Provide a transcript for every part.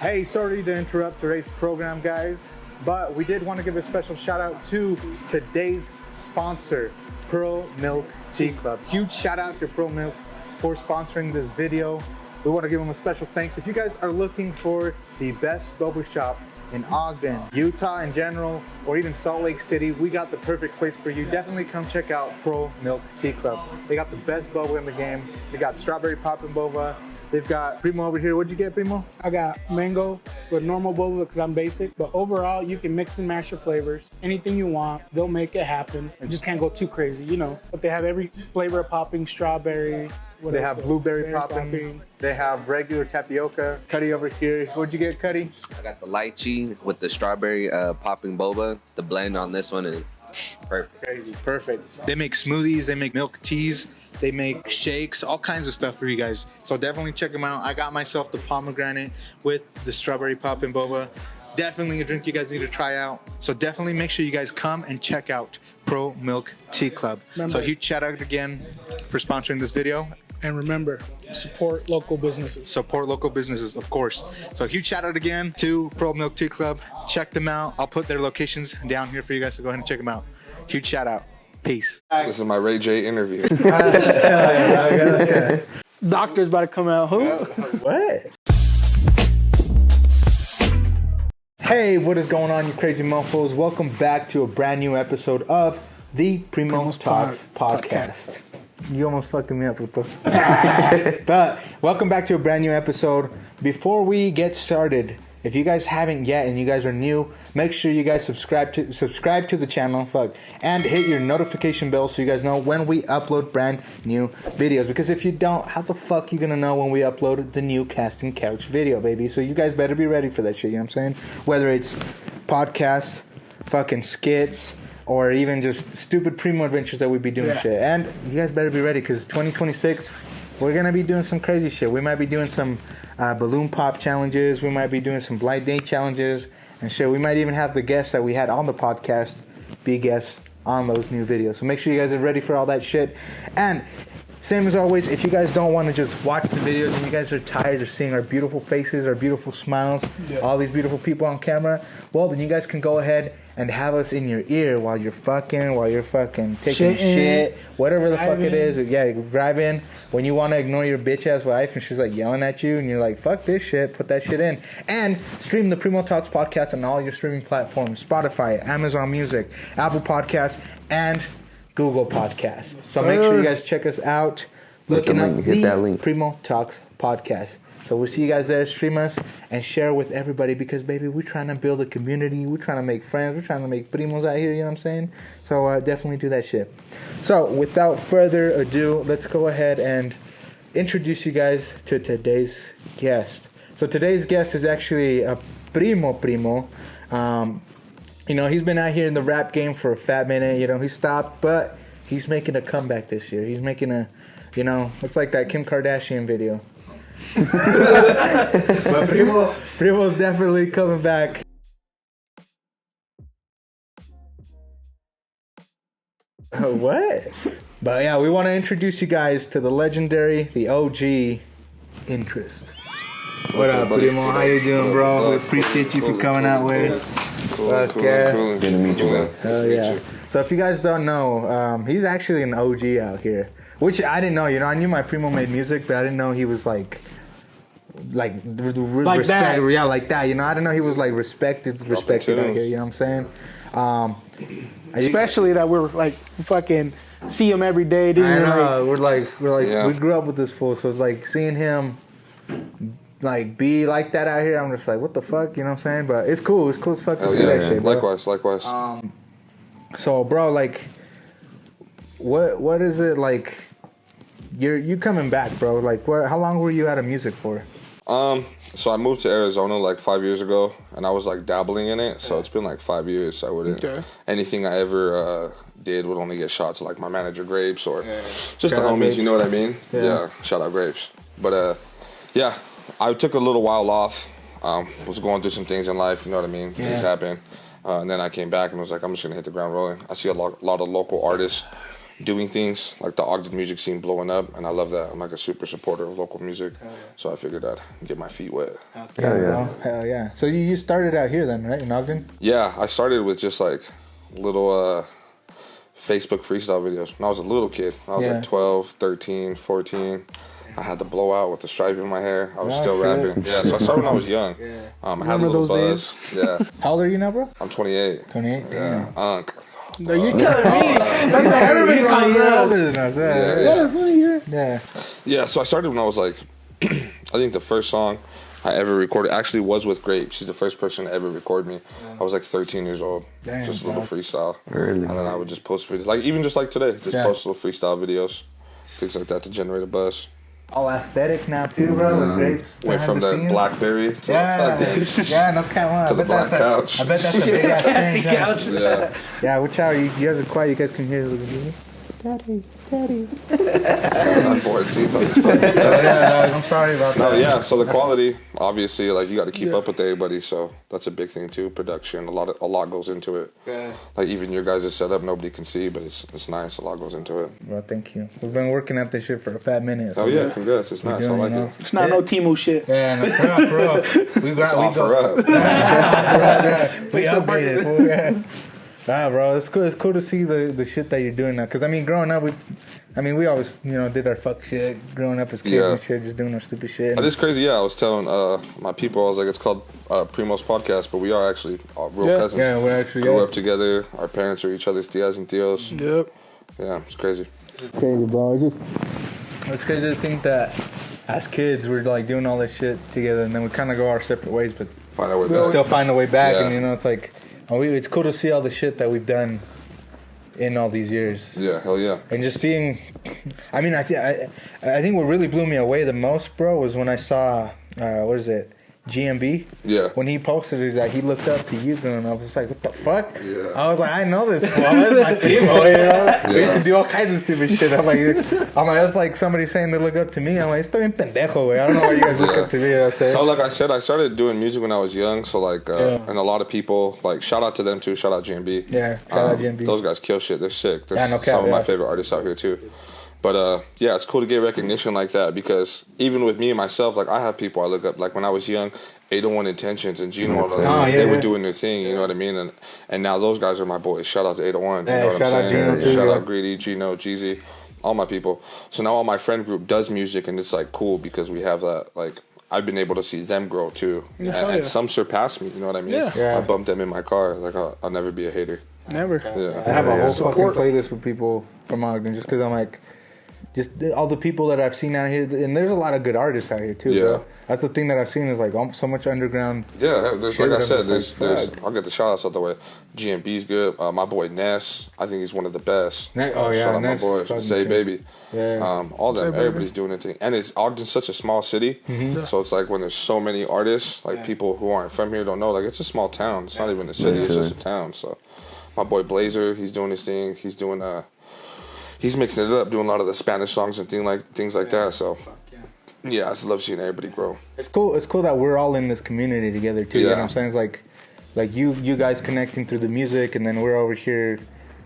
Hey, sorry to interrupt today's program, guys, but we did want to give a special shout out to today's sponsor, Pro Milk Tea Club. Huge shout out to Pro Milk for sponsoring this video. We want to give them a special thanks. If you guys are looking for the best boba shop in Ogden, Utah in general, or even Salt Lake City, we got the perfect place for you. Definitely come check out Pro Milk Tea Club. They got the best boba in the game. They got strawberry poppin' boba. They've got Primo over here. What'd you get, Primo? I got mango with normal boba because I'm basic. But overall, you can mix and match your flavors. Anything you want, they'll make it happen. You just can't go too crazy, you know. But they have every flavor of popping, strawberry. They have blueberry popping. They have regular tapioca. Cuddy over here. What'd you get, Cuddy? I got the lychee with the strawberry popping boba. The blend on this one is perfect. Crazy. Perfect. They make smoothies, they make milk teas, they make shakes, all kinds of stuff for you guys. So definitely check them out. I got myself the pomegranate with the strawberry poppin' boba. Definitely a drink you guys need to try out. So definitely make sure you guys come and check out Pro Milk Tea Club. So huge shout out again for sponsoring this video. And remember, support local businesses. Support local businesses, of course. So huge shout out again to Pro Milk Tea Club. Check them out. I'll put their locations down here for you guys to go ahead and check them out. Huge shout out. Peace. This is my Ray J interview. Doctor's about to come out. Who? What? Hey, what is going on, you crazy mofos? Welcome back to a brand new episode of the PrimoTalks Podcast. You almost fucking me up, Lupa. But welcome back to a brand new episode. Before we get started, if you guys haven't yet and you guys are new, make sure you guys subscribe to the channel, and hit your notification bell so you guys know when we upload brand new videos. Because if you don't, how the fuck you gonna know when we upload the new casting couch video, baby? So you guys better be ready for that shit. You know what I'm saying? Whether it's podcasts, fucking skits, or even just stupid Primo adventures that we be doing shit. And you guys better be ready because 2026, we're going to be doing some crazy shit. We might be doing some balloon pop challenges. We might be doing some blind date challenges and shit. We might even have the guests that we had on the podcast be guests on those new videos. So make sure you guys are ready for all that shit. And same as always, if you guys don't want to just watch the videos and you guys are tired of seeing our beautiful faces, our beautiful smiles, all these beautiful people on camera, well, then you guys can go ahead and have us in your ear while you're fucking taking shit, whatever the fuck it is. Yeah, driving when you want to ignore your bitch ass wife and she's like yelling at you and you're like, fuck this shit, put that shit in. And stream the PrimoTalks Podcast on all your streaming platforms: Spotify, Amazon Music, Apple Podcasts, and Google Podcasts. So make sure you guys check us out. Looking up the PrimoTalks Podcast. So we'll see you guys there. Stream us and share with everybody because, baby, we're trying to build a community. We're trying to make friends. We're trying to make primos out here, you know what I'm saying? So definitely do that shit. So without further ado, let's go ahead and introduce you guys to today's guest. So today's guest is actually a primo. You know, he's been out here in the rap game for a fat minute. You know, he stopped, but he's making a comeback this year. He's making a, you know, it's like that Kim Kardashian video. But Primo's definitely coming back. What? But yeah, we want to introduce you guys to the legendary, the OG Interest. What up, Primo? How you doing, bro? We appreciate you for coming out with. Cool. Good to meet you, bro. Hell yeah. So if you guys don't know, he's actually an OG out here, which I didn't know. You know, I knew my Primo made music, but I didn't know he was like respect. That. Yeah, like that. You know, I didn't know he was like respected out here. You know what I'm saying? Especially that we're like fucking see him every day. Dude. I know. We're like we grew up with this fool, so it's like seeing him like be like that out here. I'm just like, what the fuck, you know what I'm saying? But it's cool. It's cool as fuck to see that shit, bro. Likewise. So, bro, like, what is it like? You coming back, bro? Like, how long were you out of music for? So I moved to Arizona like 5 years ago, and I was like dabbling in it. So it's been like 5 years. I wouldn't anything I ever did would only get shot to like my manager Grapez or just the homies. You know what I mean? Yeah. Shout out Grapez. But yeah, I took a little while off. Was going through some things in life. You know what I mean? Things happen. And then I came back and was like, I'm just gonna hit the ground rolling. I see a lot of local artists doing things, like the Ogden music scene blowing up, and I love that. I'm like a super supporter of local music, so I figured I'd get my feet wet. Hell yeah. So you started out here then, right, in Ogden? Yeah, I started with just like little Facebook freestyle videos when I was a little kid. I was like 12, 13, 14. I had the blowout with the stripe in my hair. I was still rapping. Yeah, so I started when I was young. I had a little buzz. Yeah. How old are you now, bro? I'm 28. 28? Yeah. Unk. No, you're telling me. That's how everybody calls older than us. that's what you hear. Yeah. Yeah, so I started when I was like, I think the first song I ever recorded actually was with Grapez. She's the first person to ever record me. I was like 13 years old. Damn, just a little freestyle. Really? And then I would just post videos. Like, even just like today, just post little freestyle videos. Things like that to generate a buzz. All aesthetic now too, bro. With Grapez. Went from the Blackberry to the no count. to the black couch. I bet that's a big ass thing. Couch. Yeah. Yeah, watch out. You guys are quiet. You guys can hear the Daddy. I'm bored seats on this phone. I'm sorry about that. No, yeah. So the quality, obviously, like you got to keep up with everybody. So that's a big thing too. Production, a lot goes into it. Yeah. Like even your guys' setup, nobody can see, but it's nice. A lot goes into it. Bro, thank you. We've been working at this shit for a fat minute. Oh yeah, congrats. It's nice. I like it. It's not no Temu shit. Yeah, no, bro. It's offer up. We upgraded. Fool. Yeah. Nah, bro, it's cool. It's cool to see the shit that you're doing now. Cause I mean, growing up, we always did our fuck shit. Growing up as kids and shit, just doing our stupid shit. It is crazy. Yeah, I was telling my people, I was like, it's called PrimoTalks Podcast, but we are actually real cousins. Yeah, we're actually grew up together. Our parents are each other's tias and tios. Yep. Yeah, it's crazy. It's crazy, bro. It's crazy to think that as kids we're like doing all this shit together, and then we kind of go our separate ways, but Find our way we back. still find a way back. Yeah. And it's like, it's cool to see all the shit that we've done in all these years. Yeah, hell yeah. And just seeing, I mean, I think what really blew me away the most, bro, was when I saw, GMB? Yeah. When he posted it, that he looked up to you, and I was like, what the fuck? Yeah. I was like, I know this fool. That's my primo, We used to do all kinds of stupid shit. I'm like, that's like somebody saying they look up to me. I'm like, estoy bien pendejo, güey. I don't know why you guys look up to me. You know what I'm saying? Oh, like I said, I started doing music when I was young, so like, and a lot of people, like, shout out to them too, shout out GMB. Yeah, shout out GMB. Those guys kill shit, they're sick. They're no cap, some of my favorite artists out here too. But yeah, it's cool to get recognition like that because even with me and myself, like I have people I look up. Like when I was young, 801 Intentions and Gino, they were doing their thing. You know what I mean? And now those guys are my boys. Shout out to 801. You know what I'm saying? Shout out Greedy, Gino, Jeezy, all my people. So now all my friend group does music, and it's like cool because we have that. Like I've been able to see them grow too, and some surpass me. You know what I mean? Yeah. I bumped them in my car. Like I'll never be a hater. Never. Yeah. I have a whole fucking playlist with people from Ogden just because I'm like, just all the people that I've seen out here, and there's a lot of good artists out here too, bro. That's the thing that I've seen is like so much underground. Yeah, there's like I said, there's I'll get the shout outs out the way. GMB's good. My boy Ness, I think he's one of the best. Shout out my boy Zay Baby. Yeah. All them, everybody's doing their thing, and Ogden's such a small city, so it's like when there's so many artists, like people who aren't from here don't know, like it's a small town. It's not even a city; it's just a town. So, my boy Blazer, he's doing his thing. He's doing he's mixing it up, doing a lot of the Spanish songs and things like that. So, yeah, I just love seeing everybody grow. It's cool. It's cool that we're all in this community together too. You know what I'm saying? It's like you guys connecting through the music, and then we're over here,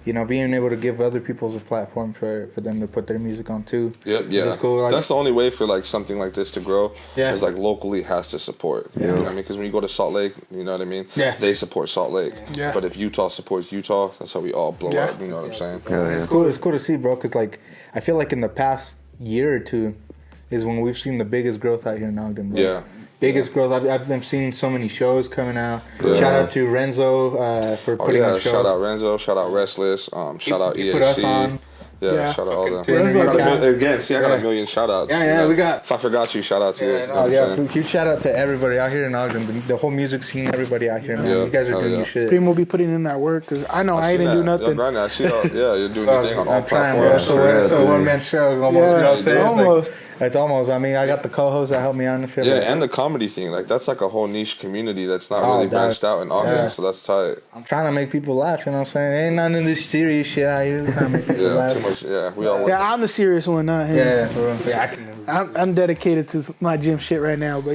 being able to give other people a platform for them to put their music on too. Yep, yeah. It's cool. That's the only way for like something like this to grow. Is like locally has to support. You know what I mean? Because when you go to Salt Lake, you know what I mean? Yeah. They support Salt Lake. Yeah. But if Utah supports Utah, that's how we all blow up. You know what I'm saying? It's cool. It's cool to see, bro. Because like I feel like in the past year or two is when we've seen the biggest growth out here in Ogden, bro. Yeah. Biggest growth. I've been seeing so many shows coming out. Yeah. Shout out to Renzo for putting on shows. Shout out Renzo. Shout out Restless. Shout out EAC. Put us on. Yeah, shout out all them. I got a million shout outs. Yeah, we got. If I forgot you, shout out to you. Huge shout out to everybody out here in Ogden. The whole music scene, everybody out here, man. You guys are doing your shit. Primo be putting in that work because I know I didn't do nothing. I see you're doing your thing on all platforms. So one man show almost. Almost. It's almost. I mean, I got the co-hosts that help me on the show. Yeah, and the comedy thing. Like, that's like a whole niche community that's not really branched out in Ogden, so that's tight. I'm trying to make people laugh, you know what I'm saying? Ain't none of this serious shit out here. Trying to make people laugh. Too much. Yeah, we all work. Yeah, I'm the serious one, not him. Yeah, for real. Yeah, I can. I'm dedicated to my gym shit right now, but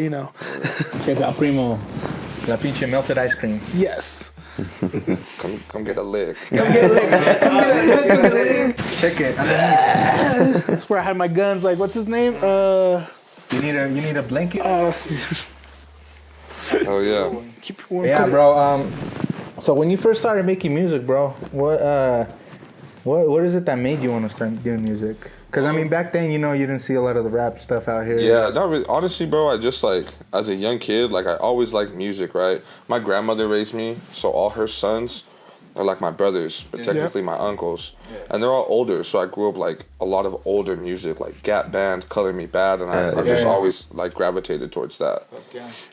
Check out Primo. La pinche melted ice cream. Yes. Come get a lick. Check it. That's where I had my guns. Like, what's his name? You need a blanket? Oh yeah. Keep it warm. Yeah, bro. So when you first started making music, bro, what is it that made you want to start doing music? Because I mean, back then, you didn't see a lot of the rap stuff out here. Yeah, not really. Honestly, bro, I just like as a young kid, like I always liked music, right? My grandmother raised me, so all her sons are like my brothers, but technically my uncles. And they're all older, so I grew up like a lot of older music, like Gap Band, Color Me Bad, and I just always like gravitated towards that.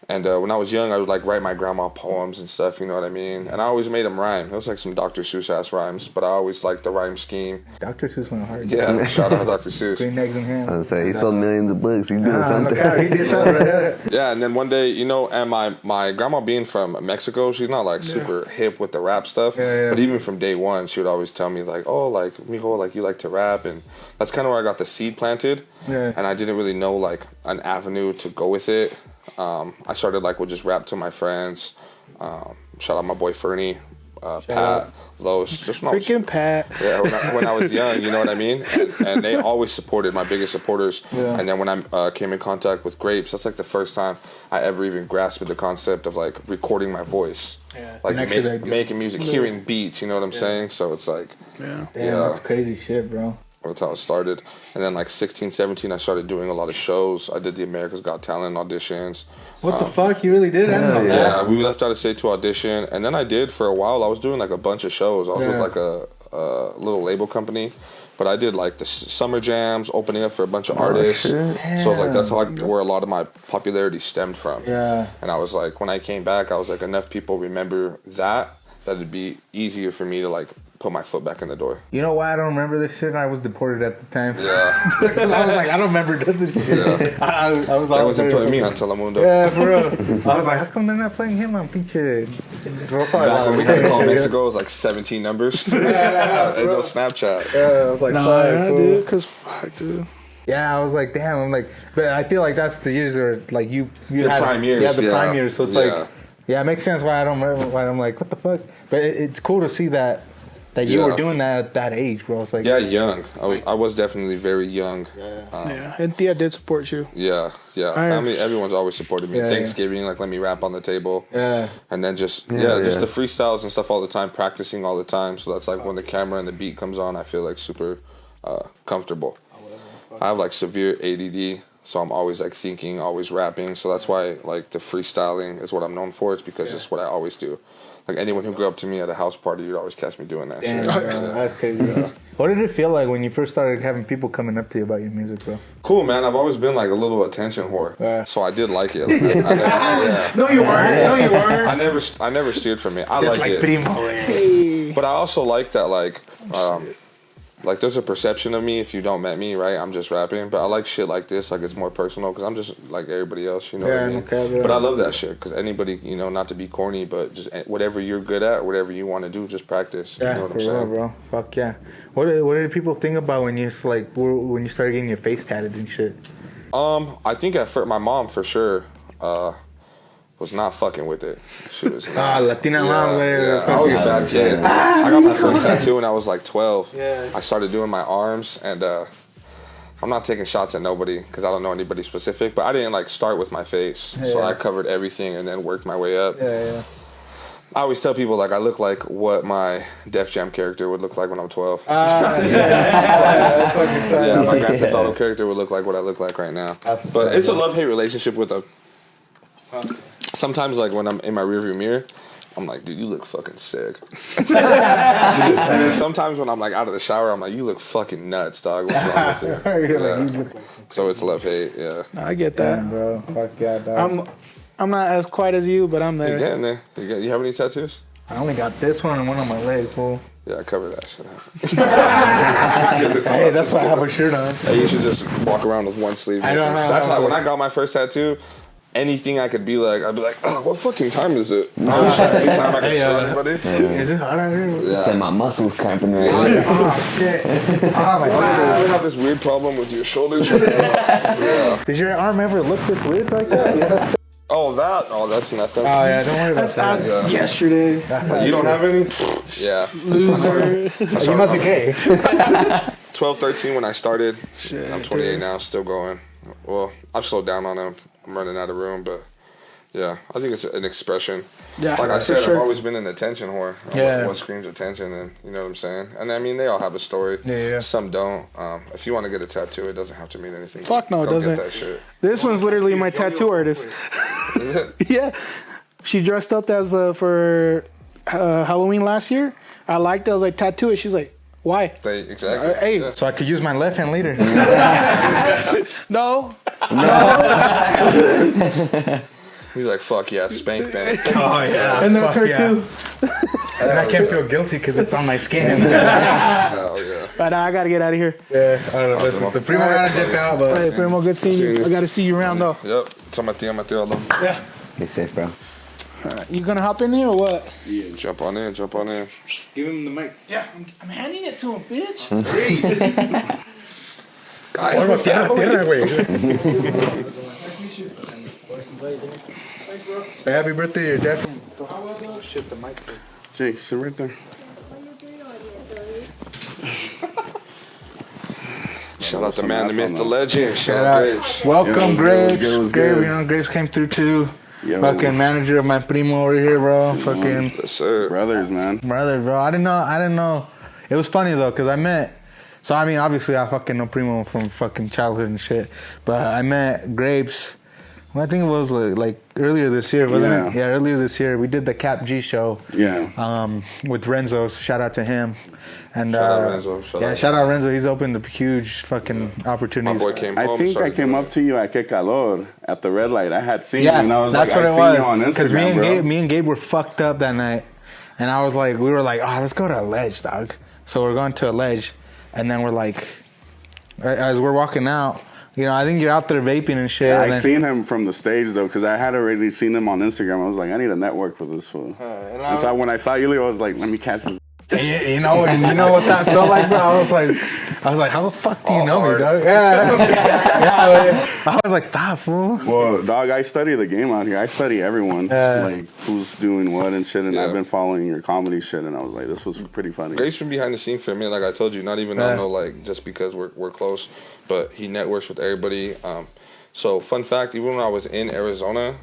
And when I was young, I would like write my grandma poems and stuff, you know what I mean? And I always made them rhyme. It was like some Dr. Seuss ass rhymes, but I always liked the rhyme scheme. Dr. Seuss went hard. Yeah, shout out Dr. Seuss. Green eggs and ham. I was saying, he sold millions of books. He's doing something. He did something. Yeah, and then one day, and my grandma being from Mexico, she's not like super hip with the rap stuff. But even from day one, she would always tell me like, oh, like, mijo, like you like to rap. And that's kind of where I got the seed planted. Yeah. And I didn't really know like an avenue to go with it. I started like with just rap to my friends. Shout out my boy Fernie, Pat, Los. Just when Freaking Pat. Yeah, when I was young, you know what I mean? And they always supported, my biggest supporters. Yeah. And then when I came in contact with Grapez, that's like the first time I ever even grasped the concept of like recording my voice. Yeah. Like making music, hearing beats, you know what I'm saying? So it's like... Damn, that's crazy shit, bro. That's how it started. And then like 16, 17, I started doing a lot of shows. I did the America's Got Talent auditions. What the fuck? You really did? I didn't know that. Yeah, we left out of state to audition. And then I did for a while. I was doing like a bunch of shows. I was with like a little label company. But I did like the summer jams, opening up for a bunch of artists. So I was like, that's where a lot of my popularity stemmed from. Yeah. And I was like, when I came back, I was like, enough people remember that it'd be easier for me to like put my foot back in the door. You know why I don't remember this shit? I was deported at the time. Yeah. Because I was like, I don't remember this shit. Yeah. I was like, that wasn't putting me on Telemundo. Yeah, for real. I was like, how come they're not playing him on feature? Back when we had to call Mexico, it was like 17 numbers. And no Snapchat. Yeah, I was like, dude, because fuck, dude. Yeah, I was like, damn. I'm like, but I feel like that's the years where like you had prime years. Yeah, the prime years. So it's like, yeah, it makes sense why I don't remember. Why I'm like, what the fuck? But it's cool to see that you were doing that at that age, bro. It's like, young. I was definitely very young. And Thea did support you. Yeah. Family, everyone's always supported me. Thanksgiving, like let me rap on the table. Yeah. And then just the freestyles and stuff all the time, practicing all the time. So that's like when the camera and the beat comes on, I feel like super comfortable. I have like severe ADD. So I'm always like thinking, always rapping. So that's why like the freestyling is what I'm known for. It's because it's what I always do. Like anyone who grew up to me at a house party, you'd always catch me doing that shit. That's crazy. Yeah. What did it feel like when you first started having people coming up to you about your music, bro? Cool, man. I've always been like a little attention whore. So I did like it. No, you weren't. I never steered from it. I just like it. Primo. But I also like that like there's a perception of me if you don't met me, right? I'm just rapping, but I like shit like this, like it's more personal because I'm just like everybody else, you know what I mean? Okay, but I love that shit because anybody, not to be corny, but just whatever you're good at, whatever you want to do, just practice. Yeah, you know what I'm saying? Bro. Fuck yeah. What did people think about when you started getting your face tatted and shit? I think at first my mom for sure was not fucking with it. She was not. Latina mom. Yeah. I was a bad kid. I got my first tattoo when I was like 12. Yeah. I started doing my arms, and I'm not taking shots at nobody because I don't know anybody specific, but I didn't like start with my face. Yeah. So I covered everything and then worked my way up. Yeah. I always tell people like I look like what my Def Jam character would look like when I'm 12. My Grand Theft Auto character would look like what I look like right now. But it's a love-hate relationship with them. Sometimes, like, when I'm in my rearview mirror, I'm like, dude, you look fucking sick. And then sometimes when I'm, like, out of the shower, I'm like, you look fucking nuts, dog. What's wrong with you? Yeah. So it's love-hate, yeah. I get that. Damn, bro. Fuck yeah, dog. I'm not as quite as you, but I'm there. You're getting there. You have any tattoos? I only got this one and one on my leg, fool. Yeah, I cover that shit up. Hey, that's why I have a shirt on. Hey, you should just walk around with one sleeve. That's how when I got my first tattoo, anything I could be like, I'd be like, oh, what fucking time is it? Anytime I can show everybody. Is it hot out here? Yeah. It's like my muscles cramping right now. Oh, shit. Oh, my God. You have this weird problem with your shoulders. Yeah. Does your arm ever look this weird like that? Yeah. Oh, that's nothing. Oh yeah, don't worry about that. Yeah. Yesterday. You don't have any? Yeah. Loser. You must be gay. 12, 13 when I started. Shit, I'm 28 now, still going. Well, I've slowed down on them. I'm running out of room, but yeah, I think it's an expression. Yeah, like I said, sure. I've always been an attention whore. Yeah. What screams attention, and you know what I'm saying? And I mean, they all have a story. Yeah. Some don't. If you want to get a tattoo, it doesn't have to mean anything. Fuck no, it Go doesn't. Get that shit. This one's literally my tattoo artist. Is it? Yeah. She dressed up as for Halloween last year. I liked it. I was like, tattoo it. She's like, why? Exactly. Hey. Yeah. So I could use my left hand later. No. He's like, fuck yeah, spank bank. Oh yeah. And that's Fuck her yeah. too. And I can't feel guilty because it's on my skin. Hell yeah. But I got to get out of here. Yeah. I don't know. Listen, the primo gotta dip out, but Hey, Primo, good seeing you. I got to see you around though. Yep. Tell my tío, I love him. Yeah. Be safe, bro. You gonna hop in here or what? Yeah. Jump on in. Give him the mic. Yeah, I'm handing it to him, bitch. Tierra, güey. Say happy birthday to your dad from... Shit, the mic. Jake, sit right there. Shout out the man, the myth, the legend. Shout out Grapez. Welcome, Grapez. It was Grape, good. you know, Grapez came through too. Yo. Fucking manager of my primo over here, bro. Fucking Yes, sir. Brothers, man. brother, bro. I didn't know. It was funny though, cause I met. So I mean, obviously, I fucking know primo from fucking childhood and shit. But I met Grapez. Well, I think it was like earlier this year, wasn't it? Yeah, earlier this year we did the Cap G show. Yeah. With Renzo. Shout out to him. And Shout out Renzo. shout out Renzo. He's opened up huge fucking My opportunities. boy came I home. think I started came doing up to you at Que Calor at the red light. I had seen Yeah, you, and I was that's like, what I it seen you was. on Because Instagram, me and Gabe were fucked up that night, and I was like, we were like, oh, let's go to a ledge, dog. So we're going to a ledge, and then we're like, as we're walking out, you know, I think you're out there vaping and shit. Yeah, and I then, seen him from the stage though, because I had already seen him on Instagram. I was like, I need to network with this fool. And so when I saw you, I was like, let me catch his. you know what that felt like, bro. I was like, how the fuck do you know me, dog? Yeah, I was like, stop, fool. Well, dog, I study the game out here. I study everyone, like who's doing what and shit. And I've been following your comedy shit, and I was like, this was pretty funny. Grape's been behind the scene for a minute, like I told you. Not even on no like just because we're close, but he networks with everybody. So fun fact, even when I was in Arizona,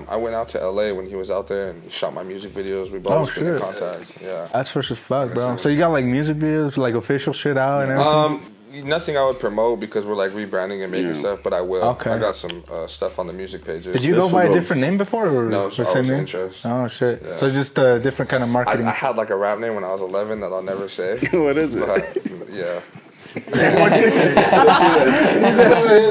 I went out to LA when he was out there and he shot my music videos. We've always been in contact. Yeah. That's fresh as fuck, bro. So you got like music videos, like official shit out and everything? Nothing I would promote because we're like rebranding and making stuff, but I will. Okay. I got some stuff on the music pages. Did you go by a different name before? Or No, the so I same was name? Interest. Oh shit! Yeah. So just a different kind of marketing. I had like a rap name when I was 11 that I'll never say. What is it? But, yeah. What is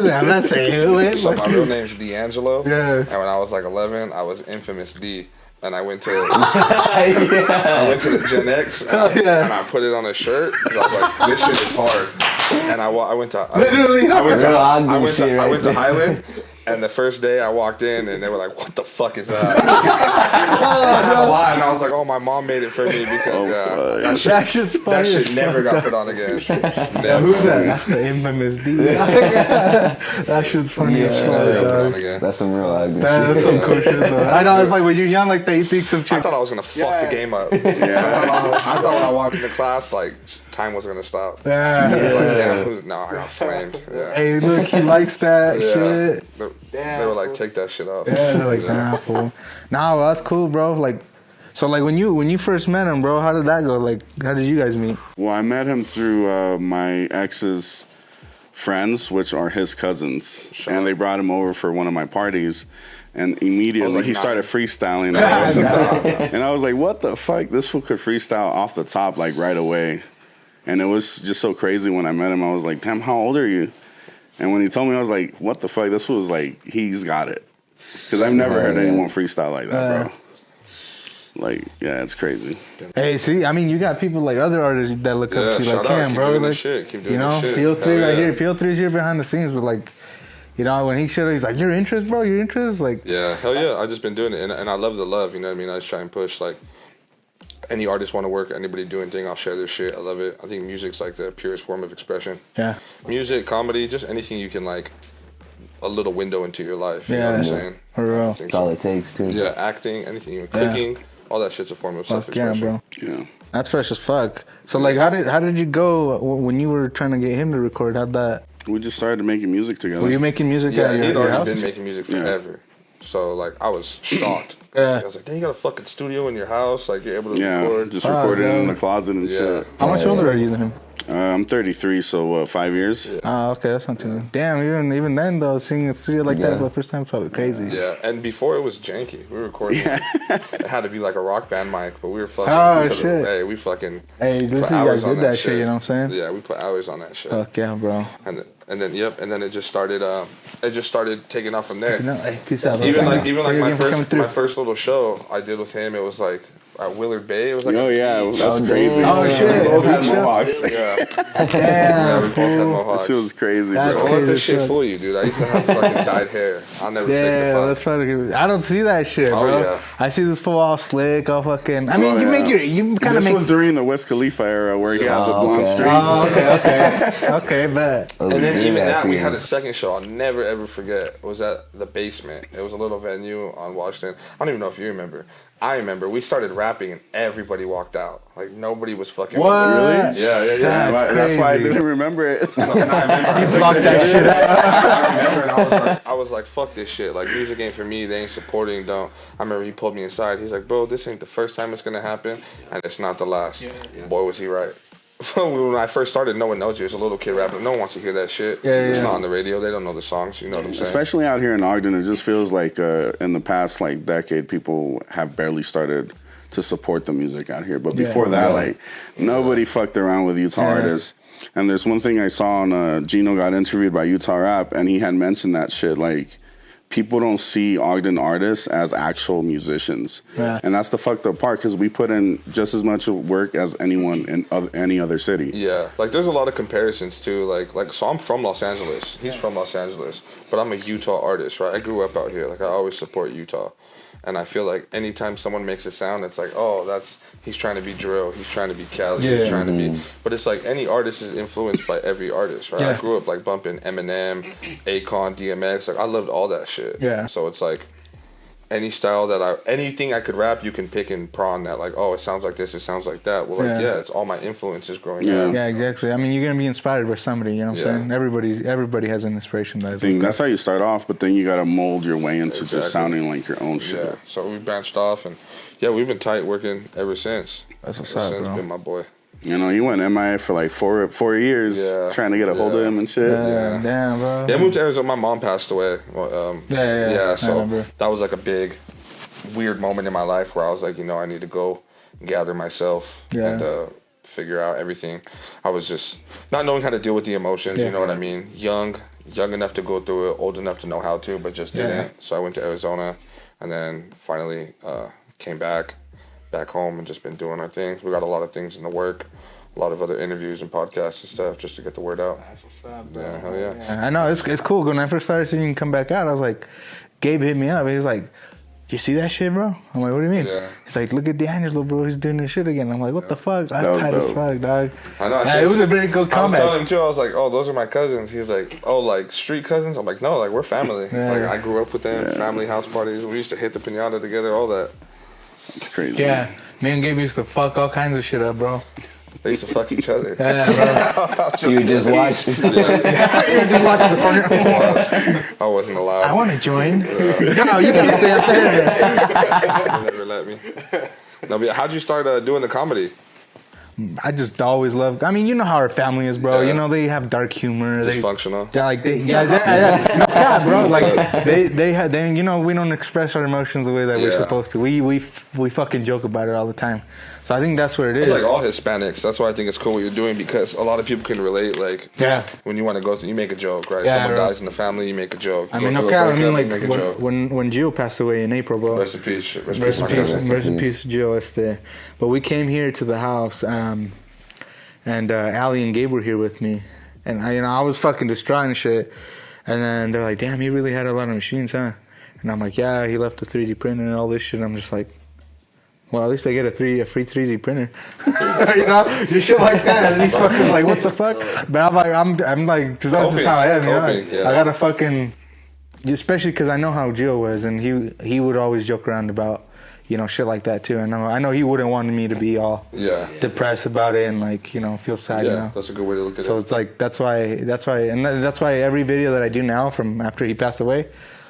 it? I'm not saying who it is. So my real name's D'Angelo. Yeah. And when I was like 11, I was infamous D. And I went to I went to the Gen X and I put it on a shirt because I was like, this shit is hard. And I went to I went to Highland. And the first day I walked in and they were like, what the fuck is that? And I was like, oh, my mom made it for me because That shit's funny. that shit never got put on again. Never. Who's that? That's the infamous D. That shit's funny as Never got put on fuck. again. That's some real ugly That's shit. some cool shit though. I know it's like when you're young, like they think some I chick. thought I was gonna fuck the game up. I thought when I walked into class, like time was gonna stop. Yeah. Like, damn, I got flamed. Yeah. Hey, look, he likes that shit. They were like, take that shit off. Yeah, they're like, nah, fool. Nah, well, that's cool, bro. Like, so like when you first met him, bro, how did that go? Like, how did you guys meet? Well, I met him through my ex's friends, which are his cousins, and they brought him over for one of my parties. And immediately he started freestyling, and I was like, "What the fuck? This fool could freestyle off the top like right away." And it was just so crazy when I met him. I was like, "Damn, how old are you?" And when he told me, I was like, "What the fuck?" This fool was like, "He's got it," because I've never heard anyone freestyle like that, bro. Like, yeah, it's crazy. Hey, see, I mean, you got people like other artists that look up to you, like him, bro. Like, Keep doing you know, this shit. PO3 right here. PO3's here behind the scenes, but like, you know, when he showed, he's like, "Your interest, bro, your interest." Like, yeah, hell yeah. I just been doing it, and I love the love. You know what I mean? I just try and push like any artist want to work, anybody do anything, I'll share their shit. I love it. I think music's like the purest form of expression. Yeah. Music, comedy, just anything you can like a little window into your life. You know what I'm saying? For real. That's all it takes, too. Yeah, acting, anything, even cooking, all that shit's a form of self-expression. Yeah, bro. Yeah. That's fresh as fuck. So, like, how did you go when you were trying to get him to record? How'd that... We just started making music together. Were you making music Yeah, at he'd your house? already been making music forever. So, like, I was shocked. I was like, dang, you got a fucking studio in your house? Like, you're able to record? Just recorded in the closet and shit. How much older are you than him? I'm 33, so 5 years. Yeah. Oh, okay, that's not too bad. Damn, even then, though, seeing a studio like that for the first time is probably crazy. Yeah, and before it was janky. We were recording. It had to be like a rock band mic, but we were fucking. Oh, shit. Hey, we fucking. Hey, listen, you guys did that shit, you know what I'm saying? Yeah, we put hours on that shit. Fuck yeah, bro. And then it just started. It just started taking off from there. No, hey, peace out, bro. Even like my my first little show I did with him, it was like at Willard Bay. It was like that's crazy. Oh shit, We both had mohawks. Yeah, damn, we both had mohawks. This shit was crazy, That's bro. Don't let this crazy, shit fool you, dude. I used to have fucking dyed hair. I'll never Yeah, fake the that's probably good. I don't see that shit, bro. yeah. I see this fool all slick, all fucking. I mean, you kind of This make. was during the Wiz Khalifa era where he had the blonde streak. Oh, okay, but And then even that, we had a second show I'll never ever forget. It was at the Basement. It was a little venue on Washington. I don't even know if you remember. I remember we started rapping and everybody walked out. Like nobody was fucking. What? Really? Yeah. That's why I didn't remember it. And I remember you blocked that shit out. I remember, and I was like, fuck this shit. Like, music ain't for me. They ain't supporting. Don't. I remember he pulled me aside. He's like, bro, this ain't the first time it's gonna happen, and it's not the last. Boy, was he right. When I first started, no one knows you. It's a little kid rapping. No one wants to hear that shit. It's not on the radio. They don't know the songs. You know what I'm saying? Especially out here in Ogden, it just feels like in the past like decade, people have barely started to support the music out here. But before that, like nobody fucked around with Utah artists. And there's one thing I saw on Gino got interviewed by Utah Rap, and he had mentioned that shit like. People don't see Ogden artists as actual musicians. Yeah. And that's the fucked up part because we put in just as much work as anyone in any other city. Yeah, like there's a lot of comparisons too. Like so I'm from Los Angeles. He's from Los Angeles, but I'm a Utah artist, right? I grew up out here. Like I always support Utah. And I feel like anytime someone makes a sound, it's like, oh, he's trying to be drill, he's trying to be Cali, he's trying to be. But it's like any artist is influenced by every artist, right? I grew up like bumping Eminem, Akon, DMX. Like I loved all that shit. Yeah. So it's like any style anything I could rap, you can pick and prawn that. Like, oh, it sounds like this, it sounds like that. Well, like, it's all my influences growing up. Yeah, exactly. I mean, you're gonna be inspired by somebody. You know what I'm saying? Everybody has an inspiration. That's how you start off, but then you gotta mold your way into just sounding like your own shit. Yeah. So we branched off, and we've been tight working ever since. That's what's up, bro. Been my boy. You know, he went MIA for like four years trying to get a hold of him and shit. Yeah, damn, bro. Yeah, I moved to Arizona. My mom passed away. Yeah. So that was like a big, weird moment in my life where I was like, I need to go gather myself and figure out everything. I was just not knowing how to deal with the emotions. You know what I mean? Young enough to go through it, old enough to know how to, but just didn't. So I went to Arizona, and then finally came back home and just been doing our things. We got a lot of things in the work, a lot of other interviews and podcasts and stuff just to get the word out. That's what's up, bro. Yeah, hell yeah. I know, it's cool. When I first started seeing you come back out, I was like, Gabe hit me up. He was like, you see that shit, bro? I'm like, what do you mean? Yeah. He's like, look at D'Angelo, bro. He's doing this shit again. I'm like, what the fuck? That's tight as fuck, dog. I know. It was a very good comeback. I was telling him too. I was like, oh, those are my cousins. He's like, oh, like street cousins? I'm like, no, like we're family. Like I grew up with them, family house parties. We used to hit the pinata together, all that. It's crazy. Yeah. Me and Gabe used to fuck all kinds of shit up, bro. They used to fuck each other. Yeah, bro. You just watched. You were just watching the corner. I wasn't allowed. I want to join. No, you gotta stay up there. They never let me. No, but how'd you start doing the comedy? I just always loved. I mean, you know how our family is, bro. You know they have dark humor. Dysfunctional. Yeah, bro. Like they you know we don't express our emotions the way that we're supposed to. We fucking joke about it all the time. So I think that's what it is. It's like all Hispanics. That's why I think it's cool what you're doing because a lot of people can relate. Like, when you want to go through, you make a joke, right? Someone dies in the family, you make a joke. I mean, like when Gio passed away in April, bro. Rest in peace. Rest in peace, Gio. But we came here to the house, and Allie and Gabe were here with me, and I was fucking distraught and shit. And then they're like, "Damn, he really had a lot of machines, huh?" And I'm like, "Yeah, he left the 3D printer and all this shit." And I'm just like, well, at least I get a free 3D printer. You know, just shit like that. And these fuckers like, what the fuck? But I'm like, cause that's just how I am, you know? I gotta fucking especially because I know how Gio was, and he would always joke around about, you know, shit like that too. And I know he wouldn't want me to be all depressed about it and like, you know, feel sad. Yeah, you know? that's a good way to look at it. So it's like that's why every video that I do now from after he passed away,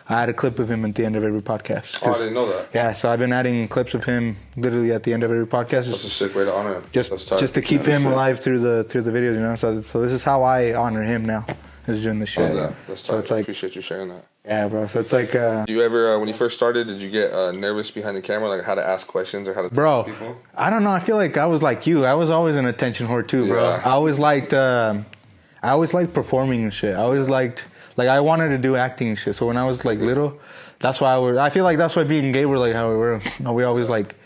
I had a clip of him at the end of every podcast. Oh, I didn't know that. Yeah, so I've been adding clips of him literally at the end of every podcast. That's a sick way to honor him. Just to keep him alive through the videos, you know. So this is how I honor him now, is doing this shit. That's so it's like, I appreciate you sharing that. Yeah, bro. So it's like. You ever, when you first started, did you get nervous behind the camera, like how to ask questions or how to talk to people? I don't know. I feel like I was like you. I was always an attention whore too, bro. Yeah. I always liked performing and shit. I always liked, like, I wanted to do acting and shit. So when I was like little, that's why I feel like that's why being gay, we're like how we were. You know, we always like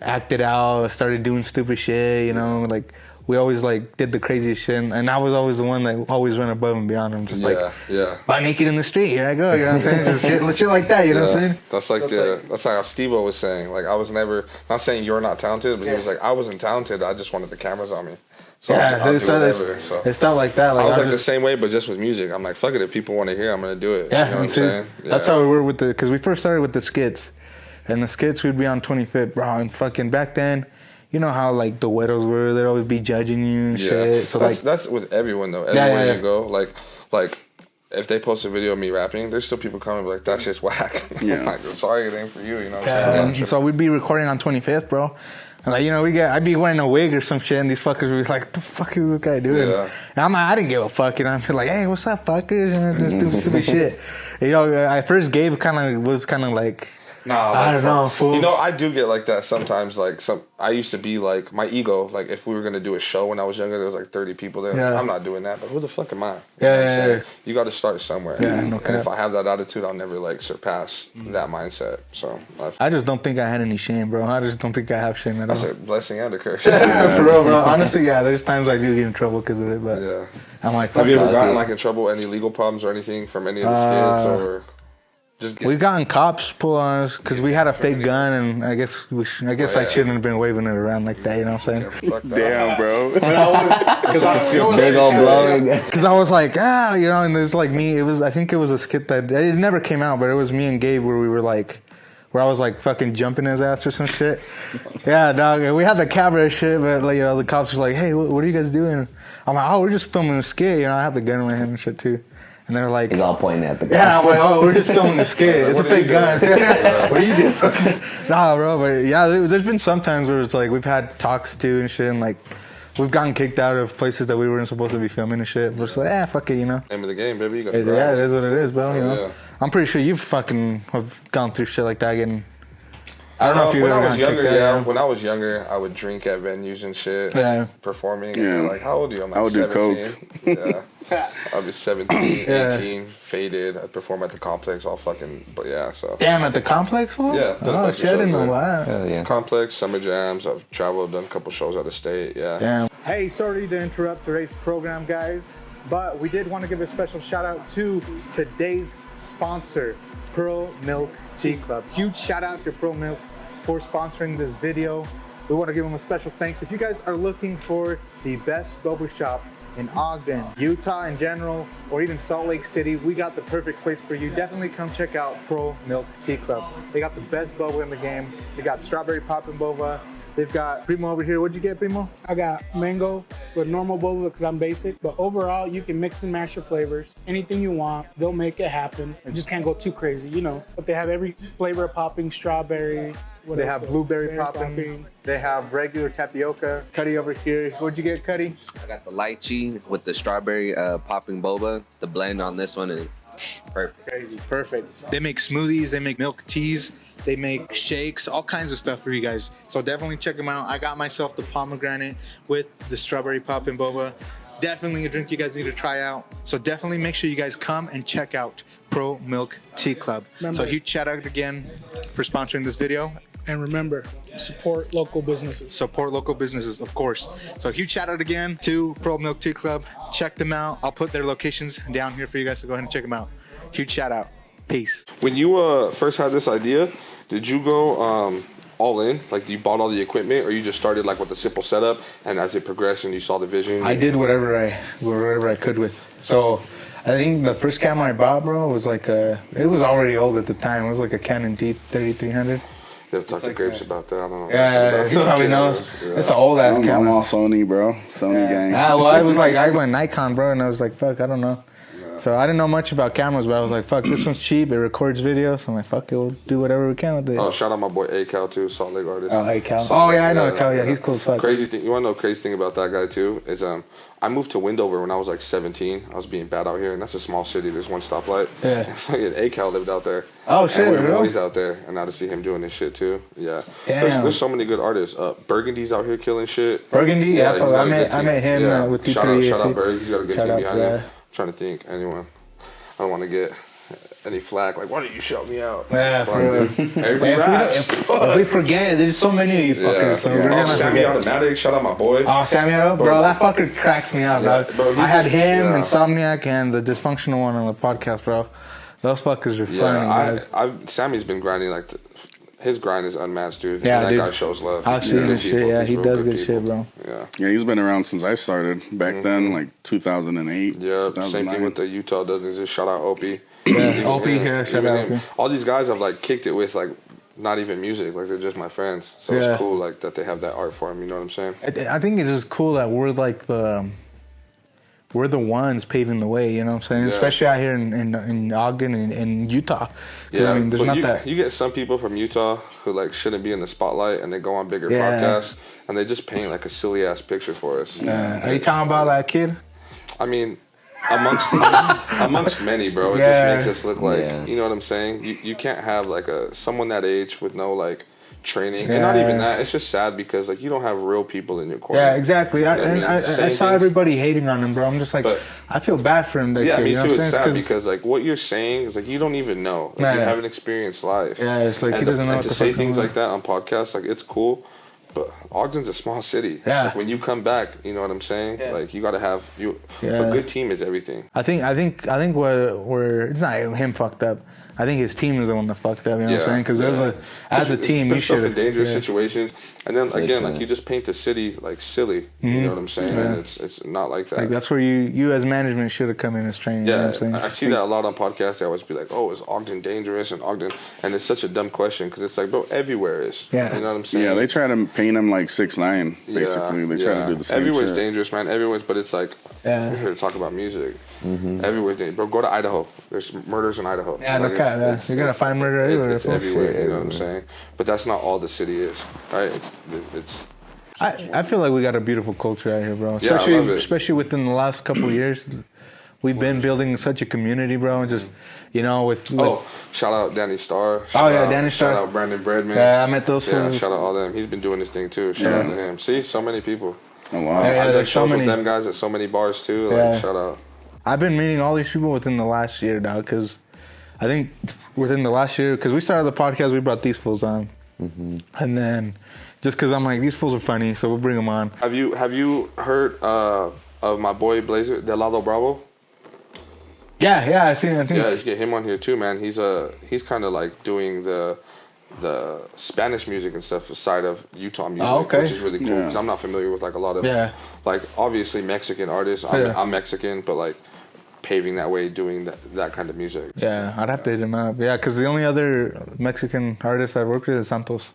acted out, started doing stupid shit, you know, like we always like did the craziest shit, and I was always the one that always went above and beyond. I'm just butt naked in the street, here I go, you know what I'm saying? Just shit like that, you know what I'm saying? That's like that's like how Steve-O was saying. Like I was never, not saying you're not talented, but he was like, I wasn't talented, I just wanted the cameras on me. So it's not like that. Like, I was like the same way, but just with music. I'm like, fuck it, if people want to hear, I'm gonna do it. Yeah, you know what I'm saying? That's how we were with because we first started with the skits, and the skits we'd be on 25th, bro, and fucking back then, you know how like the widows were, they'd always be judging you and shit. So that's with everyone though. Everywhere you go, like if they post a video of me rapping, there's still people coming like, that shit's whack. Yeah. Like, sorry, it ain't for you, you know what I'm saying? So we'd be recording on 25th, bro. And like, you know, I'd be wearing a wig or some shit, and these fuckers would be like, what the fuck is this guy doing? Yeah. And I'm like, I didn't give a fuck, you know. I'm like, hey, what's up, fuckers? You know, just doing stupid shit. You know, I first Gabe was kind of like, I don't know, fool. You know, I do get like that sometimes. Like I used to be like, my ego, like if we were gonna do a show when I was younger, there was like 30 people there. Yeah. Like, I'm not doing that, but who the fuck am I? Yeah. You got to start somewhere. Yeah, and if I have that attitude, I'll never like surpass that mindset. So I just don't think I had any shame, bro. I just don't think I have shame at all. That's a blessing and a curse. For real, bro. Honestly, yeah. There's times I do get in trouble because of it, but I'm like, have you ever gotten like in trouble, any legal problems or anything from any of the skits or? We've gotten cops pull on us because we had a fake gun, and I guess I shouldn't have been waving it around like that. You know what I'm saying? Damn, bro. Big old blowing. Because I was like, you know, and there's like me. I think it was a skit that it never came out, but it was me and Gabe where we were like, where I was like fucking jumping his ass or some shit. Yeah, dog. We had the camera and shit, but like, you know, the cops was like, hey, what are you guys doing? I'm like, we're just filming a skit. You know, I have the gun in my hand and shit too. And they're like, he's all pointing at the gun. Yeah, I'm like, we're just filming a skit. It's a fake gun. What are you doing? Nah, bro, but yeah, there's been some times where it's like we've had talks too and shit, and like we've gotten kicked out of places that we weren't supposed to be filming and shit. We're just like, fuck it, you know. Name of the game, baby. You got it is what it is, bro. You know, I'm pretty sure you've fucking have gone through shit like that again. I don't know if you when ever I was younger, when when I was younger, I would drink at venues and shit, performing. Yeah. Like, how old are you? I'm like I would 17. do coke. Yeah. I was 17, 18, faded. I'd perform at the complex, all fucking, but yeah, so. Damn, at the complex, fool? Yeah. Oh, shit, I didn't know that. Hell yeah. Complex, summer jams. I've traveled, done a couple shows out of state. Yeah. Damn. Hey, sorry to interrupt today's program, guys, but we did want to give a special shout out to today's sponsor, Pro Milk Tea Club. Huge shout out to Pro Milk for sponsoring this video. We want to give them a special thanks. If you guys are looking for the best boba shop in Ogden, Utah in general, or even Salt Lake City, we got the perfect place for you. Definitely come check out Pro Milk Tea Club. They got the best boba in the game. They got strawberry poppin' boba. They've got Primo over here. What'd you get, Primo? I got mango with normal boba because I'm basic. But overall, you can mix and match your flavors. Anything you want, they'll make it happen. You just can't go too crazy, you know. But they have every flavor of popping, strawberry. They have blueberry popping. They have regular tapioca. Cuddy over here. What'd you get, Cuddy? I got the lychee with the strawberry popping boba. The blend on this one is perfect. Crazy, perfect. They make smoothies, they make milk teas, they make shakes, all kinds of stuff for you guys. So definitely check them out. I got myself the pomegranate with the strawberry poppin' boba. Definitely a drink you guys need to try out. So definitely make sure you guys come and check out Pro Milk Tea Club. So huge shout out again for sponsoring this video. And remember, support local businesses. Support local businesses, of course. So huge shout out again to Pro Milk Tea Club. Check them out. I'll put their locations down here for you guys to go ahead and check them out. Huge shout out. Peace. When you first had this idea, did you go all in? Like, you bought all the equipment, or you just started like with a simple setup, and as it progressed and you saw the vision? I did whatever I could with. So I think the first camera I bought, bro, was like it was already old at the time. It was like a Canon D3300. You have to talk to Grapez about that. I don't know. Yeah, he probably knows. Yeah. It's an old ass I'm camera. all Sony, bro. Sony gang. Well, I was like, I went Nikon, bro, and I was like, fuck, I don't know. So I didn't know much about cameras, but I was like, fuck, this one's cheap. It records video. So I'm like, fuck it, we'll do whatever we can with it. Oh, shout out my boy A-Cal too, Salt Lake artist. Oh, hey, Cal. Oh, yeah, I know Cal. Yeah, he's cool as fuck. Crazy thing. You want to know the crazy thing about that guy too is I moved to Windover when I was like 17. I was being bad out here, and that's a small city. There's one stoplight. Yeah. Fucking A-Cal lived out there. Oh shit, and we were really? always out there, and now to see him doing this shit too. Yeah. Damn. There's so many good artists. Burgundy's out here killing shit. Burgundy, he's yeah. got a good I team. met him with Shout T3. out Berg. He's got a good Shout team out, behind yeah. him. I'm trying to think anyone. I don't want to get any flack. Like, why don't you shout me out? Yeah, Fuck, for real. everybody raps. If we forget, there's so many of you fuckers. So we're gonna Sammy forget. Automatic. Shout out my boy. Oh, Samuel, bro, that fucker cracks me up, Yeah, dog. bro, he's I had him, yeah. Insomniac, and the dysfunctional one on the podcast, bro. Those fuckers are funny. Sammy's been grinding like his grind is unmatched, dude. Yeah, that dude. guy shows love. I've He's seen good his shit. people. Yeah, He's he real does good people. shit, bro. Yeah. Yeah, he's been around since I started. Back then, like 2008. Yeah, same 2009. thing with the Utah doesn't just shout out Opie. Yeah, Opie, yeah, shout even out him. Opie. All these guys have like kicked it with like not even music, like they're just my friends. So Yeah. it's cool like that they have that art form, you know what I'm saying? I think it's just cool that we're like we're the ones paving the way, you know what I'm saying? Yeah. Especially out here in Ogden and in Utah. 'Cause, Yeah, I mean, there's but not you, that. you get some people from Utah who like shouldn't be in the spotlight and they go on bigger Yeah. podcasts and they just paint like a silly ass picture for us. Are you talking about that kid? I mean, amongst many, bro, it Yeah. just makes us look like, Yeah. you know what I'm saying? You can't have like someone that age with no like training, and not even that. It's just sad because like you don't have real people in your corner. Yeah, exactly. You know what I Saying saw things. everybody hating on him, bro. I'm just like, But- I feel bad for him. That Yeah, kid, me you know too. what I'm It's saying? sad 'Cause- because like what you're saying is like you don't even know. Like, you Yeah. haven't experienced life. Yeah, it's like he And doesn't know and what to the say fuck's things going like that on podcasts, like it's cool. But Ogden's a small city. Yeah. Like, when you come back, you know what I'm saying? Yeah. Like you got to have a good team is everything. I think where it's not him fucked up. I think his team is the one that fucked up. You know what I'm saying? Because as a team, put you yourself should in dangerous situations, and then again, like sure. you just paint the city like silly. You know what I'm saying? And it's not like that. Like that's where you as management should have come in as training. You know Yeah, what I'm saying? I see that a lot on podcasts. They always be like, "Oh, is Ogden dangerous?" And it's such a dumb question because it's like, bro, everywhere is. Yeah. You know what I'm saying? Yeah, they try to paint him like 6'9". Basically, they try to do the same Everywhere's shit. dangerous, man. Everyone's, but it's like we're here to talk about music. Everywhere's dangerous, bro. Go to Idaho. There's murders in Idaho. Yeah, Like, no cap. Yeah. You're gonna find murder everywhere. It's everywhere. You know what I'm saying? But that's not all the city is, right? It's I feel like we got a beautiful culture out here, bro. Yeah, I love it. Especially within the last couple of years, we've been building such a community, bro. And just with shout out Danny Starr. Danny Starr. Shout out Brandon Breadman. yeah, I met those. Yeah, fools. shout out all them. He's been doing this thing too. Shout out to him. See, so many people. Oh wow. Yeah, I've done there's so shows many. with them guys at so many bars too. Yeah. Like, shout out. I've been meeting all these people within the last year, dog. Because I think within the last year, because we started the podcast, we brought these fools on, and then just because I'm like these fools are funny, so we'll bring them on. Have you heard of my boy Blazer Del Lado Bravo? Yeah, I think. Yeah, you get him on here too, man. He's kind of like doing the Spanish music and stuff aside of Utah music, okay. which is really cool because I'm not familiar with like a lot of like obviously Mexican artists. I'm Mexican, but like paving that way, doing that kind of music. Yeah, I'd have to hit him up. Yeah, because the only other Mexican artist I've worked with is Santos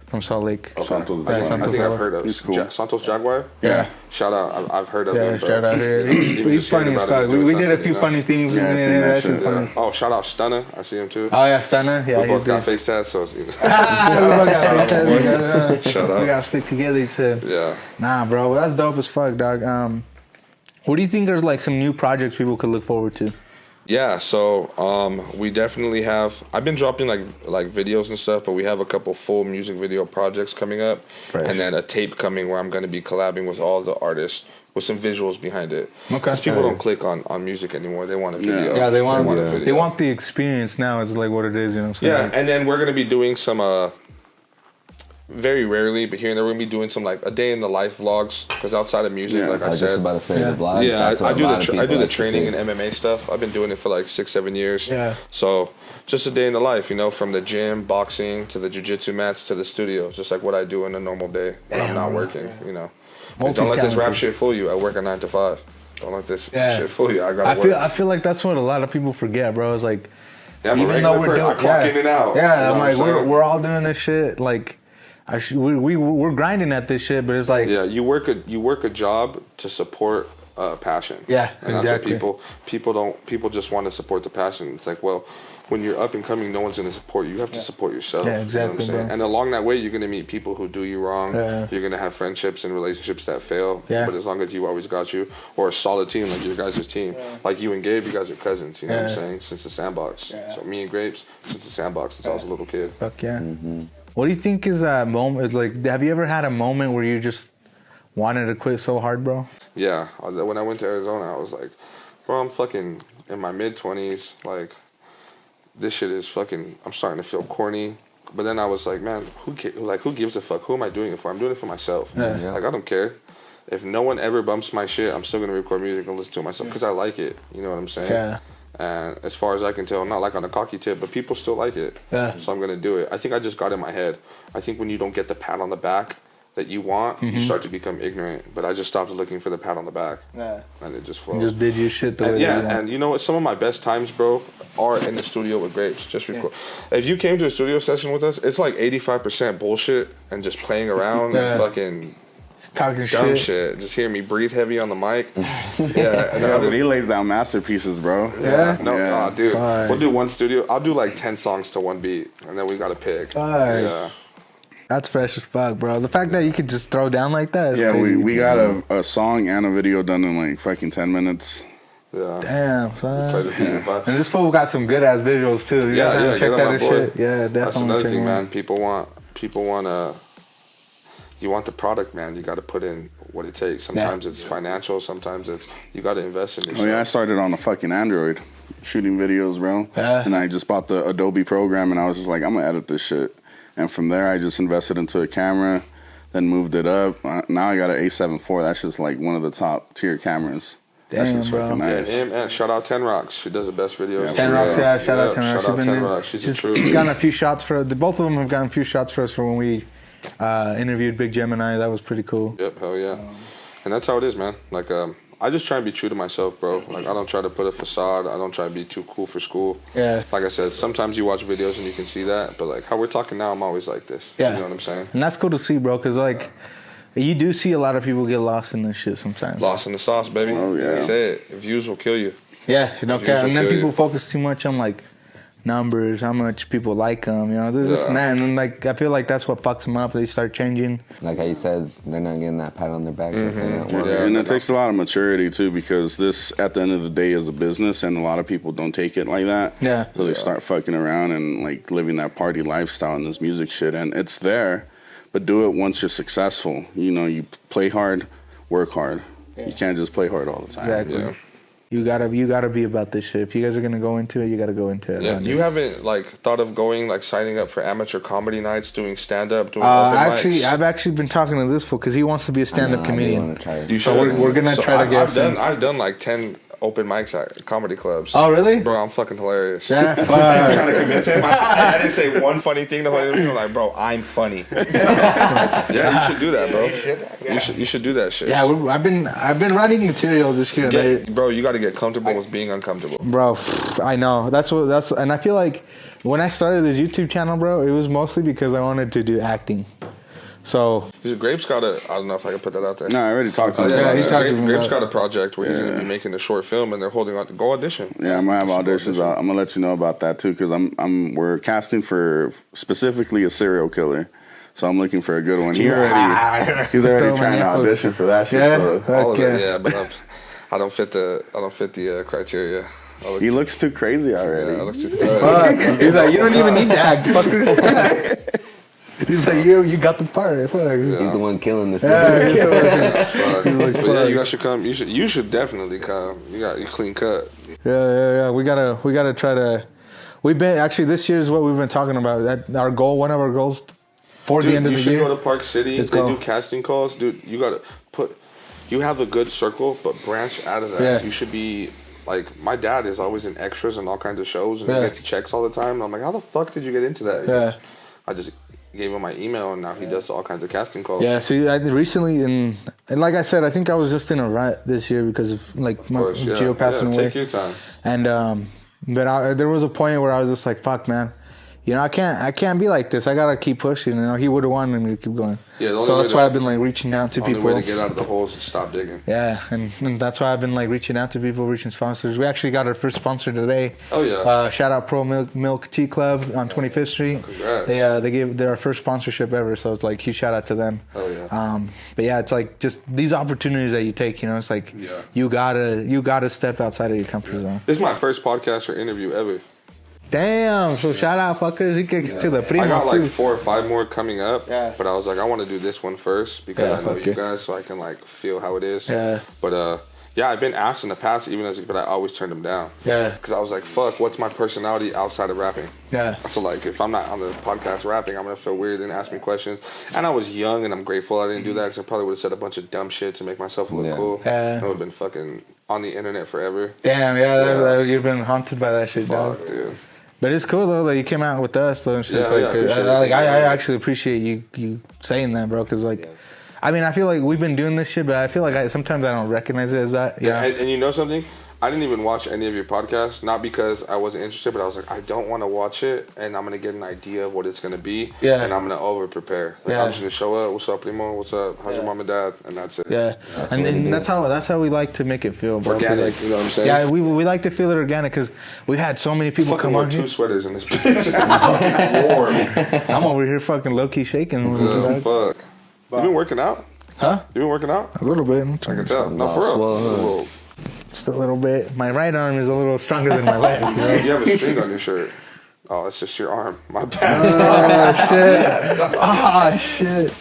from Salt Lake. Okay. Santos I Santos think I've Jaguar. heard of He's cool. Santos Jaguar. Yeah. Shout out. I've heard of Yeah, him. shout out here. He's just hearing funny as about him fuck. is doing We did a something, few you know? funny things. Yeah, I seen that shit. Funny. Yeah. Oh, shout out Stunner. I see him too. Oh yeah, Stunner. Yeah, We both he's got good. face tats, so We Shut up. gotta stick together. He said. yeah. Nah, bro, that's dope as fuck, dog. What do you think there's like some new projects people could look forward to? Yeah, so we definitely have. I've been dropping like videos and stuff, but we have a couple full music video projects coming up, and then a tape coming where I'm going to be collabing with all the artists with some visuals behind it. Okay. Because people don't click on music anymore; they want a video. Yeah, they want a video. they want the experience now. Is like what it is, you know what I'm saying? Yeah, and then we're going to be doing some. Very rarely, but here and there we're gonna be doing some like a day in the life vlogs. Because outside of music, like I I was just said, about to say the vlog. yeah, That's what I do a lot of the I people do the like to training see. and MMA stuff. I've been doing it for like 6-7 years. Yeah. So just a day in the life, from the gym, boxing to the jiu-jitsu mats to the studio, just like what I do in a normal day when I'm not working. Don't let this rap Multi-talented. shit fool you. I work a 9 to 5. Don't let this shit fool you. I feel like that's what a lot of people forget, bro. It's like, even though we're doing, I clock in and out. Yeah, I'm like, we're all doing this shit. Like, we're grinding at this shit, but it's like, you work a job to support passion. Yeah, and exactly. That's what people just want to support the passion. It's like, well, when you're up and coming, no one's going to support you. You have to support yourself. Yeah, exactly, you know what I'm saying? bro. And along that way, you're going to meet people who do you wrong. Yeah. You're going to have friendships and relationships that fail. Yeah. But as long as you always got you, or a solid team like your guys' team, like you and Gabe, you guys are cousins. You know what I'm saying? Since the sandbox. Yeah. So me and Grapez, since the sandbox, since I was a little kid. Fuck yeah. Mm-hmm. What do you think is a moment? Like, have you ever had a moment where you just wanted to quit so hard, bro? Yeah. When I went to Arizona, I was like, bro, I'm fucking in my mid-20s. Like, this shit is fucking, I'm starting to feel corny. But then I was like, man, who gives a fuck? Who am I doing it for? I'm doing it for myself. Yeah. Like, I don't care. If no one ever bumps my shit, I'm still going to record music and listen to it myself because I like it. You know what I'm saying? Yeah. And as far as I can tell, not like on a cocky tip, but people still like it. Yeah. So I'm going to do it. I think I just got in my head. I think when you don't get the pat on the back that you want, you start to become ignorant. But I just stopped looking for the pat on the back. Yeah. And it just flowed. You just did your shit the way you want. And you know what? Some of my best times, bro, are in the studio with Grapez. Just record. If you came to a studio session with us, it's like 85% bullshit and just playing around and fucking talking dumb shit. Just hear me breathe heavy on the mic. But he lays down masterpieces, bro. Dude. We'll do one studio. I'll do like 10 songs to one beat, and then we gotta pick. Yeah. That's fresh as fuck, bro. The fact that you could just throw down like that is crazy. we got a song and a video done in like fucking 10 minutes. Yeah. Damn, son. And this fool got some good ass visuals too. You guys haven't checked that shit? Yeah, definitely. That's another thing, man. People want you want the product, man. You got to put in what it takes. Sometimes it's financial. Sometimes it's you got to invest in yourself. Oh yeah, I started on a fucking Android shooting videos, bro. Yeah. And I just bought the Adobe program, and I was just like, I'm gonna edit this shit. And from there, I just invested into a camera, then moved it up. Now I got an A7 IV. That's just like one of the top tier cameras. Damn, that's just fucking nice. And shout out 10 Rocks. She does the best videos. 10 Rocks, shout out 10 Rocks. Shout out 10 Rocks. She's gotten a few shots for both of them have gotten a few shots for us for when we interviewed Big Gemini. That was pretty cool. Yep, hell yeah. And that's how it is, man. Like, I just try and be true to myself, bro. Like, I don't try to put a facade. I don't try to be too cool for school. Yeah. Like I said, sometimes you watch videos and you can see that, but like how we're talking now, I'm always like this. Yeah. You know what I'm saying? And that's cool to see, bro, because like you do see a lot of people get lost in this shit sometimes. Lost in the sauce, baby. Oh yeah. I say it. Views will kill you. Yeah, you know, and then people focus too much on like numbers, how much people like them, you know, this and that, and then like I feel like that's what fucks them up. They start changing. Like how you said, they're not getting that pat on their back. And it takes a lot of maturity too, because this, at the end of the day, is a business, and a lot of people don't take it like that. Yeah. So they start fucking around and like living that party lifestyle and this music shit, and it's there, but do it once you're successful. You know, you play hard, work hard. Yeah. You can't just play hard all the time. Exactly. Yeah. You gotta be about this shit. If you guys are gonna go into it, you gotta go into it. Yeah, you haven't like thought of going like signing up for amateur comedy nights, doing stand up, doing open mics? I've actually been talking to this fool because he wants to be a stand up comedian. So we're gonna try to get. I've done like 10 open mics at comedy clubs. Oh really? Bro, I'm fucking hilarious. Yeah. I'm trying to convince him. I didn't say one funny thing to him. I'm like, bro, I'm funny. Yeah, you should do that, bro. You should do that shit. Yeah, I've been writing material this year. Bro, you got to get comfortable with being uncomfortable. Bro, I know. And I feel like when I started this YouTube channel, bro, it was mostly because I wanted to do acting. So Grapez got I don't know if I can put that out there. No, I already talked to him. Yeah, he talked to me. Grapez got a project where he's going to be making a short film, and they're holding on to go audition. Yeah, I'm gonna have auditions. I'm gonna let you know about that too, because we're casting for specifically a serial killer. So I'm looking for a good one. He's already trying to audition for that shit. Yeah, so. All of it, yeah, but I don't fit the criteria. He looks too crazy already. Yeah, I look too crazy. He's like, you don't even need to act, fucker. He's like, you got the part. He's the one killing the scene. But yeah, you guys should come. You should definitely come. You clean cut. Yeah. We gotta try to. We've been actually this year is what we've been talking about. That our goal, one of our goals, for the end of the year. You should go to Park City. They do casting calls, dude. You gotta you have a good circle, but branch out of that. Yeah. You should be. Like, my dad is always in extras and all kinds of shows, and he gets checks all the time. And I'm like, how the fuck did you get into that? Yeah. gave him my email, and now he does all kinds of casting calls. Yeah, see, I recently, and like I said, I think I was just in a rut this year because of like my Gio passing away. Take your time. And but there was a point where I was just like, "Fuck, man, you know, I can't be like this. I gotta keep pushing." You know, he would have wanted me to keep going. Yeah, so that's why I've been like reaching out to people. The only way to get out of the hole is to stop digging. Yeah, and that's why I've been like reaching out to people, reaching sponsors. We actually got our first sponsor today. Oh yeah. Shout out Pro Milk Tea Club on 25th Street. Congrats. They're our first sponsorship ever, so it's like huge shout out to them. Oh yeah. But yeah, it's like just these opportunities that you take. You know, it's like you gotta step outside of your comfort zone. This is my first podcast or interview ever. Damn! So shout out, fuckers. You can to the primos. I got like too. 4 or 5 more coming up. Yeah. But I was like, I want to do this one first because I know you guys, so I can like feel how it is. Yeah. But yeah, I've been asked in the past, even but I always turned them down. Yeah. Because I was like, fuck, what's my personality outside of rapping? Yeah. So like, if I'm not on the podcast rapping, I'm gonna feel weird and ask me questions. And I was young, and I'm grateful I didn't do that because I probably would have said a bunch of dumb shit to make myself look cool. Yeah. I would have been fucking on the internet forever. Damn, yeah. You've been haunted by that shit, dog. Fuck, dude. But it's cool though that you came out with us though and shit. Yeah, I actually appreciate you saying that, bro. Because like, I mean, I feel like we've been doing this shit, but I feel like sometimes I don't recognize it as that. Yeah, and you know something? I didn't even watch any of your podcasts, not because I wasn't interested, but I was like, I don't want to watch it, and I'm gonna get an idea of what it's gonna be, and I'm gonna over prepare. Like, I'm just gonna show up. What's up, primo? What's up? How's your mom and dad? And that's it. Yeah, and then that's how we like to make it feel, bro. Organic, like, you know what I'm saying? Yeah, we like to feel it organic because we've had so many people come on here. 2 sweaters in this bitch. Fucking warm. I'm over here fucking low key shaking. Fuck. You been working out? Huh? You been working out? A little bit. I can tell. No, for real. Just a little bit. My right arm is a little stronger than my left. You know? You have a string on your shirt. Oh, it's just your arm. My bad. Oh shit.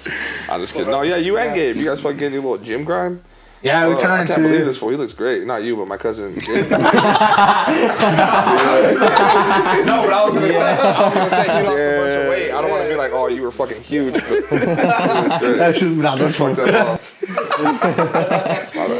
I'm just kidding. No, yeah, you and Gabe. You guys fucking getting a little gym grind? Yeah, we're trying I to. can't believe this fool. He looks great. Not you, but my cousin Gabe. No, but I was gonna say he lost a bunch of weight. I don't want to be like, oh, you were fucking huge. That's just that's fucked up.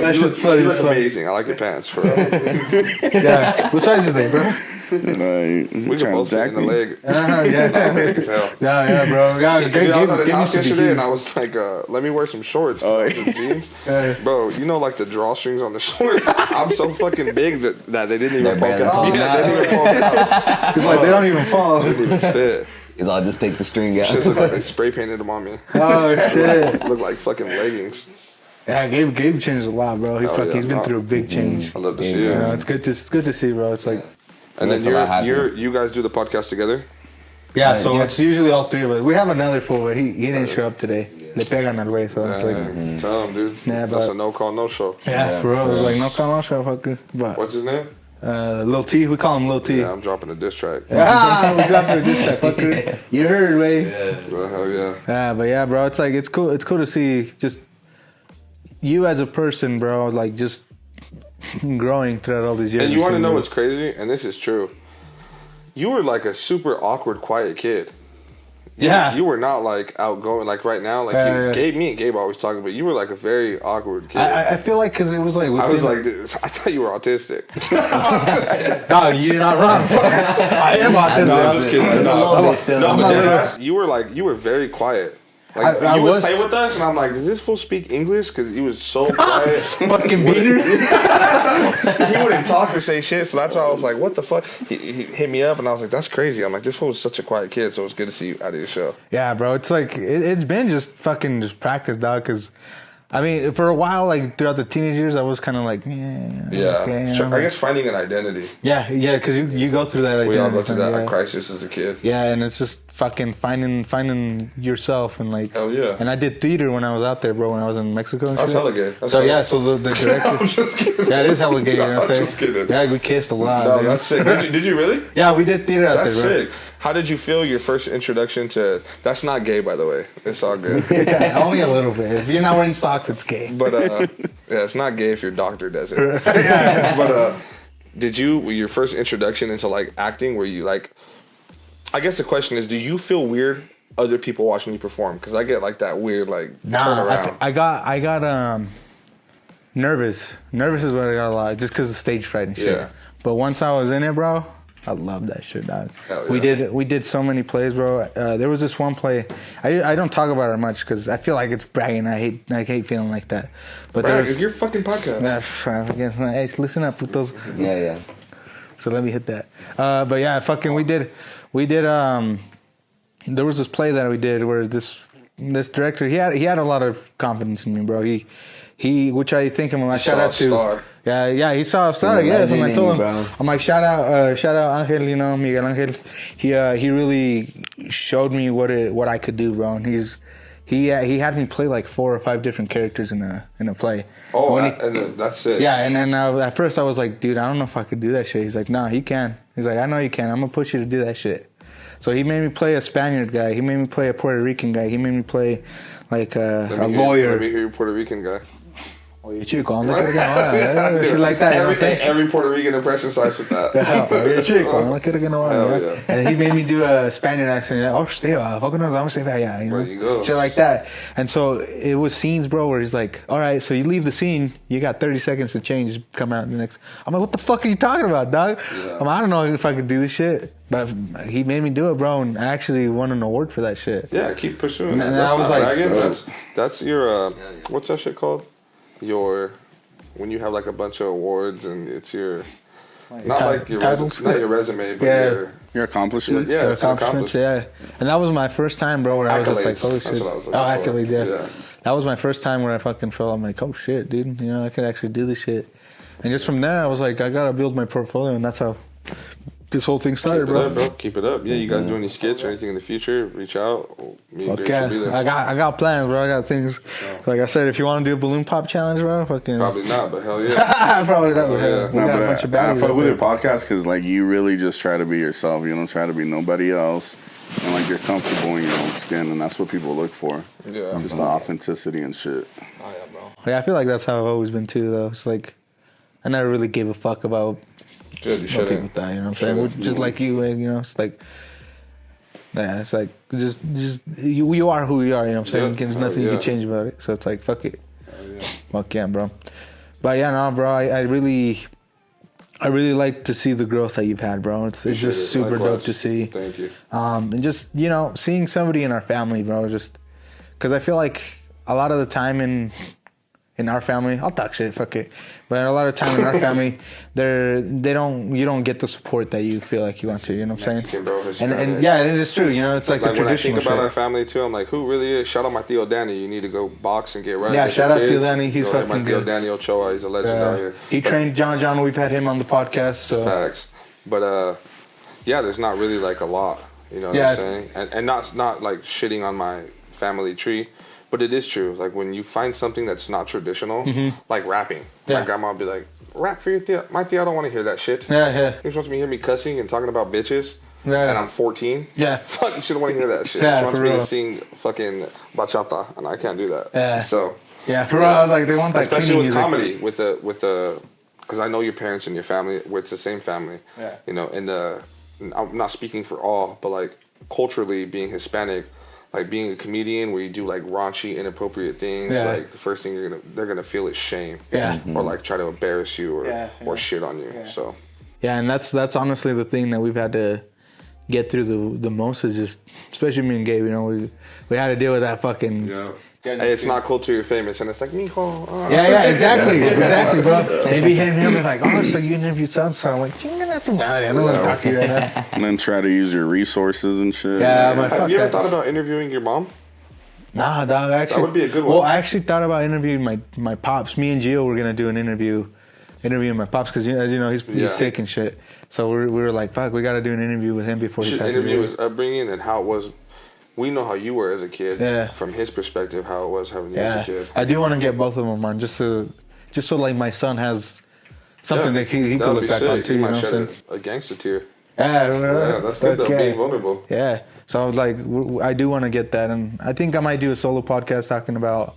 That's just funny. You look amazing. I like your pants, bro. Yeah. What size is they, bro? We can both fit in the leg. Yeah, bro. I was at his house yesterday, and I was like, let me wear some shorts. Some jeans. Bro, you know, like the drawstrings on the shorts. I'm so fucking big that they didn't even poke out. Yeah, they didn't even poke out. It's like they don't even fall. They didn't even fit. Is I'll just take the string out. Shit look like they spray painted them on me. Oh shit! Look like fucking leggings. Yeah, Gabe changed a lot, bro. He's been through a big change. I love to see it. You know, it's good to see, bro. It's like. And then you guys do the podcast together? Yeah, so it's usually all 3 of us. We have another fool, but he didn't show up today. Le pegan al way, so it's like. Tell him, dude. Yeah, that's a no call, no show. Yeah, for real. It's like no call, no show, fucker. But what's his name? Lil T. We call him Lil T. Yeah, I'm dropping a diss track. We dropping a diss track, fucker. You heard, way. Yeah. Hell yeah. Yeah, but yeah, bro. It's like it's cool. It's cool to see just you as a person, bro. Like just growing throughout all these years. And you want to know what's crazy? And this is true. You were like a super awkward, quiet kid. You were not like outgoing. Like right now, like me and Gabe always talking, but you were like a very awkward kid. I feel like because it was like I was like, I thought you were autistic. No, you're not wrong. I am autistic. No, I'm just kidding. No, you were very quiet. Like I you would was play with us, and I'm like, does this fool speak English? Because he was so quiet. Fucking beater. He wouldn't talk or say shit, so that's why I was like, what the fuck? He hit me up, and I was like, that's crazy. I'm like, this fool was such a quiet kid, so it's good to see you out of your show. Yeah, bro. It's like it's been just practice, dog. Because I mean, for a while, like throughout the teenage years, I was kind of like, okay, I guess finding an identity. Yeah, because you go through that. Identity. We all go through that crisis as a kid. Yeah, and it's just fucking finding yourself and like. Hell yeah. And I did theater when I was out there, bro. When I was in Mexico. And that's shit. hella gay. That's so the director. I'm just kidding. Yeah, it is hella gay. You know I'm just kidding. Yeah, we kissed a lot. No, man. that's sick. Did you really? Yeah, we did theater out there, bro. That's sick. How did you feel your first introduction to? That's not gay, by the way. It's all good. Yeah, only a little bit. If you're not wearing socks, it's gay. But yeah, it's not gay if your doctor does it. But did your first introduction into like acting? Were you like? I guess the question is, do you feel weird other people watching you perform? Because I get like that weird like turn around. I got nervous. Nervous is what I got a lot, just because of stage fright and shit. Yeah. But once I was in it, bro, I love that shit, dog. Yeah. We did so many plays, bro. There was this one play. I don't talk about it much because I feel like it's bragging. I hate feeling like that. But It's your fucking podcast. Hey, listen up with those. Yeah. So let me hit that. But yeah, fucking we did. There was this play that we did where this director he had a lot of confidence in me, bro. He which I think him a shout out to. Star. Yeah, he saw a star. Yeah, that's what I told him. I'm like, shout out Angel, Miguel Angel. He really showed me what I could do, bro. And he had me play like 4 or 5 different characters in a play. Oh, and then that's it. Yeah, and then at first I was like, dude, I don't know if I could do that shit. He's like, nah, you can. He's like, I know you can. I'm gonna push you to do that shit. So he made me play a Spaniard guy. He made me play a Puerto Rican guy. He made me play like a lawyer. Let me hear your Puerto Rican guy. Oye, chico, shit like that. Every Puerto Rican impression starts with that. Oye, chico, no quiero que no Hell yeah. And he made me do a Spaniard accent. Oh, stay, fucking nos vamos a that, yeah. There you go. Shit like that. And so it was scenes, bro, where he's like, all right, so you leave the scene, you got 30 seconds to change, come out the next. I'm like, what the fuck are you talking about, dog? Yeah. I don't know if I could do this shit. But he made me do it, bro, and I actually won an award for that shit. Yeah, keep pursuing And that. I was like, that's your what's that shit called? When you have like a bunch of awards and it's your not your resume, but your accomplishments. Yeah, accomplishments. Yeah, and that was my first time, bro, where I was just like, holy shit. That's what I was looking for. Accolades, yeah. That was my first time where I fucking felt, I'm like, oh shit, dude, I could actually do this shit. And just from there, I was like, I gotta build my portfolio, and that's how this whole thing started, bro. Keep it up. Yeah, you guys do any skits or anything in the future, reach out. Me and Grace will be there. I got plans, bro. I got things. Like I said, if you want to do a balloon pop challenge, bro, fucking. Probably not, but hell yeah. Probably not. Yeah. We got a bunch of baddies. I fuck with your podcast because like you really just try to be yourself. You don't try to be nobody else, and like you're comfortable in your own skin, and that's what people look for. Yeah. Just the authenticity and shit. Oh yeah, bro. Yeah, I feel like that's how I've always been too, though. It's like I never really gave a fuck about. Good, you what shouldn't. people thought, you know what I'm saying? Just like you, it's like, yeah, it's like, just you are who you are, you know what I'm saying? There's nothing you can change about it. So it's like, fuck it. Fuck yeah, bro. But yeah, no, bro, I really like to see the growth that you've had, bro. It's just super dope to see. Thank you. And just, seeing somebody in our family, bro, just, because I feel like a lot of the time in our family, I'll talk shit, fuck it. But a lot of time in our family, you don't get the support that you feel like you want to, you know what I'm saying? Bro, and yeah, it is true, it's like the traditional when I think about shit. our family too, I'm like, who really is? Shout out my Theo Danny. You need to go box and get right. Yeah, shout out Theo Danny. He's fucking my Theo good. Danny Ochoa, he's a legend out here. He trained John. We've had him on the podcast. So. Facts. But yeah, there's not really like a lot, you know what I'm saying? And not like shitting on my family tree. But it is true. Like when you find something that's not traditional, like rapping. My grandma would be like, "Rap for your Theo." My Theo don't want to hear that shit. Yeah. He just wants me to hear me cussing and talking about bitches. Yeah. And I'm 14. Yeah. Fuck, you shouldn't want to hear that shit. Yeah, He wants for me real. to sing fucking bachata, and I can't do that. Yeah. So. Yeah, for real. I was like, they want that especially with music. comedy, with the, because I know your parents and your family. It's the same family. Yeah. And I'm not speaking for all, but like culturally being Hispanic. Like being a comedian where you do like raunchy, inappropriate things, like the first thing they're gonna feel is shame, or like try to embarrass you or shit on you. So and that's honestly the thing that we've had to get through the most is just, especially me and Gabe. We had to deal with that fucking. Yeah. Hey, it's not cool till you're famous, and it's like, mijo. Yeah, exactly, bro. They be hitting me up like, oh, so you interviewed some, I'm like, I don't want to talk to you right now. And then try to use your resources and shit. Yeah, have you ever thought about interviewing your mom? Nah, dog. Actually, that would be a good one. Well, I actually thought about interviewing my pops. Me and Gio were gonna do an interviewing my pops because as you know he's sick and shit. So we were like, fuck, we gotta do an interview with him before he passes away. Interview his upbringing and how it was. We know how you were as a kid. Yeah. From his perspective, how it was having you as a kid. I do want to get both of them on just so like my son has something that he can look back on too. You know what I'm saying? A gangster tear. Yeah, that's good though. Being vulnerable. Yeah. So like, I do want to get that, and I think I might do a solo podcast talking about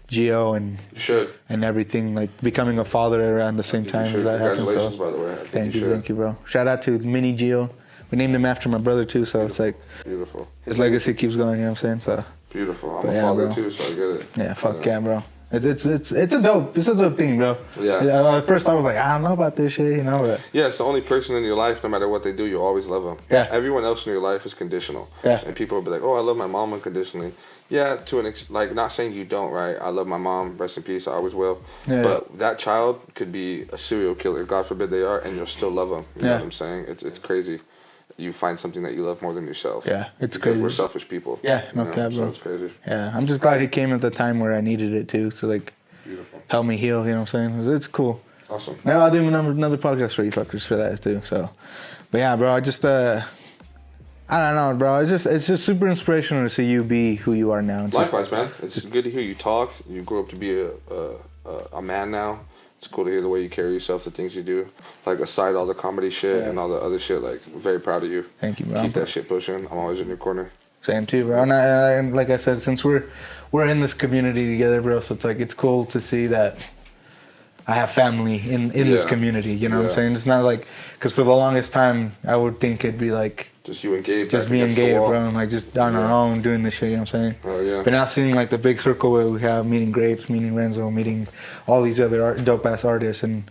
Gio and everything, like becoming a father around the same time as that happens. Congratulations, by the way. Thank you, bro. Shout out to Mini Gio. We named him after my brother too, so it's like beautiful. His legacy keeps going. You know what I'm saying? So beautiful. I'm a father too, so I get it. Yeah, fuck yeah, bro. It's a dope thing, bro. Yeah. At first I was like, I don't know about this shit, you know. But Yeah, it's the only person in your life, no matter what they do, you always love them. Yeah. Everyone else in your life is conditional. Yeah. And people will be like, oh, I love my mom unconditionally. Yeah, to an like, not saying you don't, right? I love my mom, rest in peace, I always will. Yeah. But that child could be a serial killer, God forbid they are, and you'll still love them. You know what I'm saying? It's crazy. You find something that you love more than yourself. Yeah, it's because crazy. We're selfish people. Yeah, no cap, so bro. it's crazy. Yeah, I'm just glad he came at the time where I needed it too. So like, Beautiful. help me heal. You know what I'm saying? It's cool. Awesome. Now I'll do another podcast for you fuckers for that too. So, but yeah, bro, I just I don't know, bro. It's just super inspirational to see you be who you are now. Likewise, man. It's good to hear you talk. You grew up to be a man now. It's cool to hear the way you carry yourself, the things you do. Like, aside all the comedy shit and all the other shit, like, very proud of you. Thank you, bro. Keep that shit pushing. I'm always in your corner. Same too, bro. And I like I said, since we're in this community together, bro, so it's like it's cool to see that I have family in this community. You know what I'm saying? It's not like, because for the longest time I would think it'd be like just you and Gabe. Just me and Gabe, bro, and like just on our own doing this shit. You know what I'm saying? Oh yeah. But now seeing like the big circle where we have meeting Grapez, meeting Renzo, meeting all these other dope ass artists, and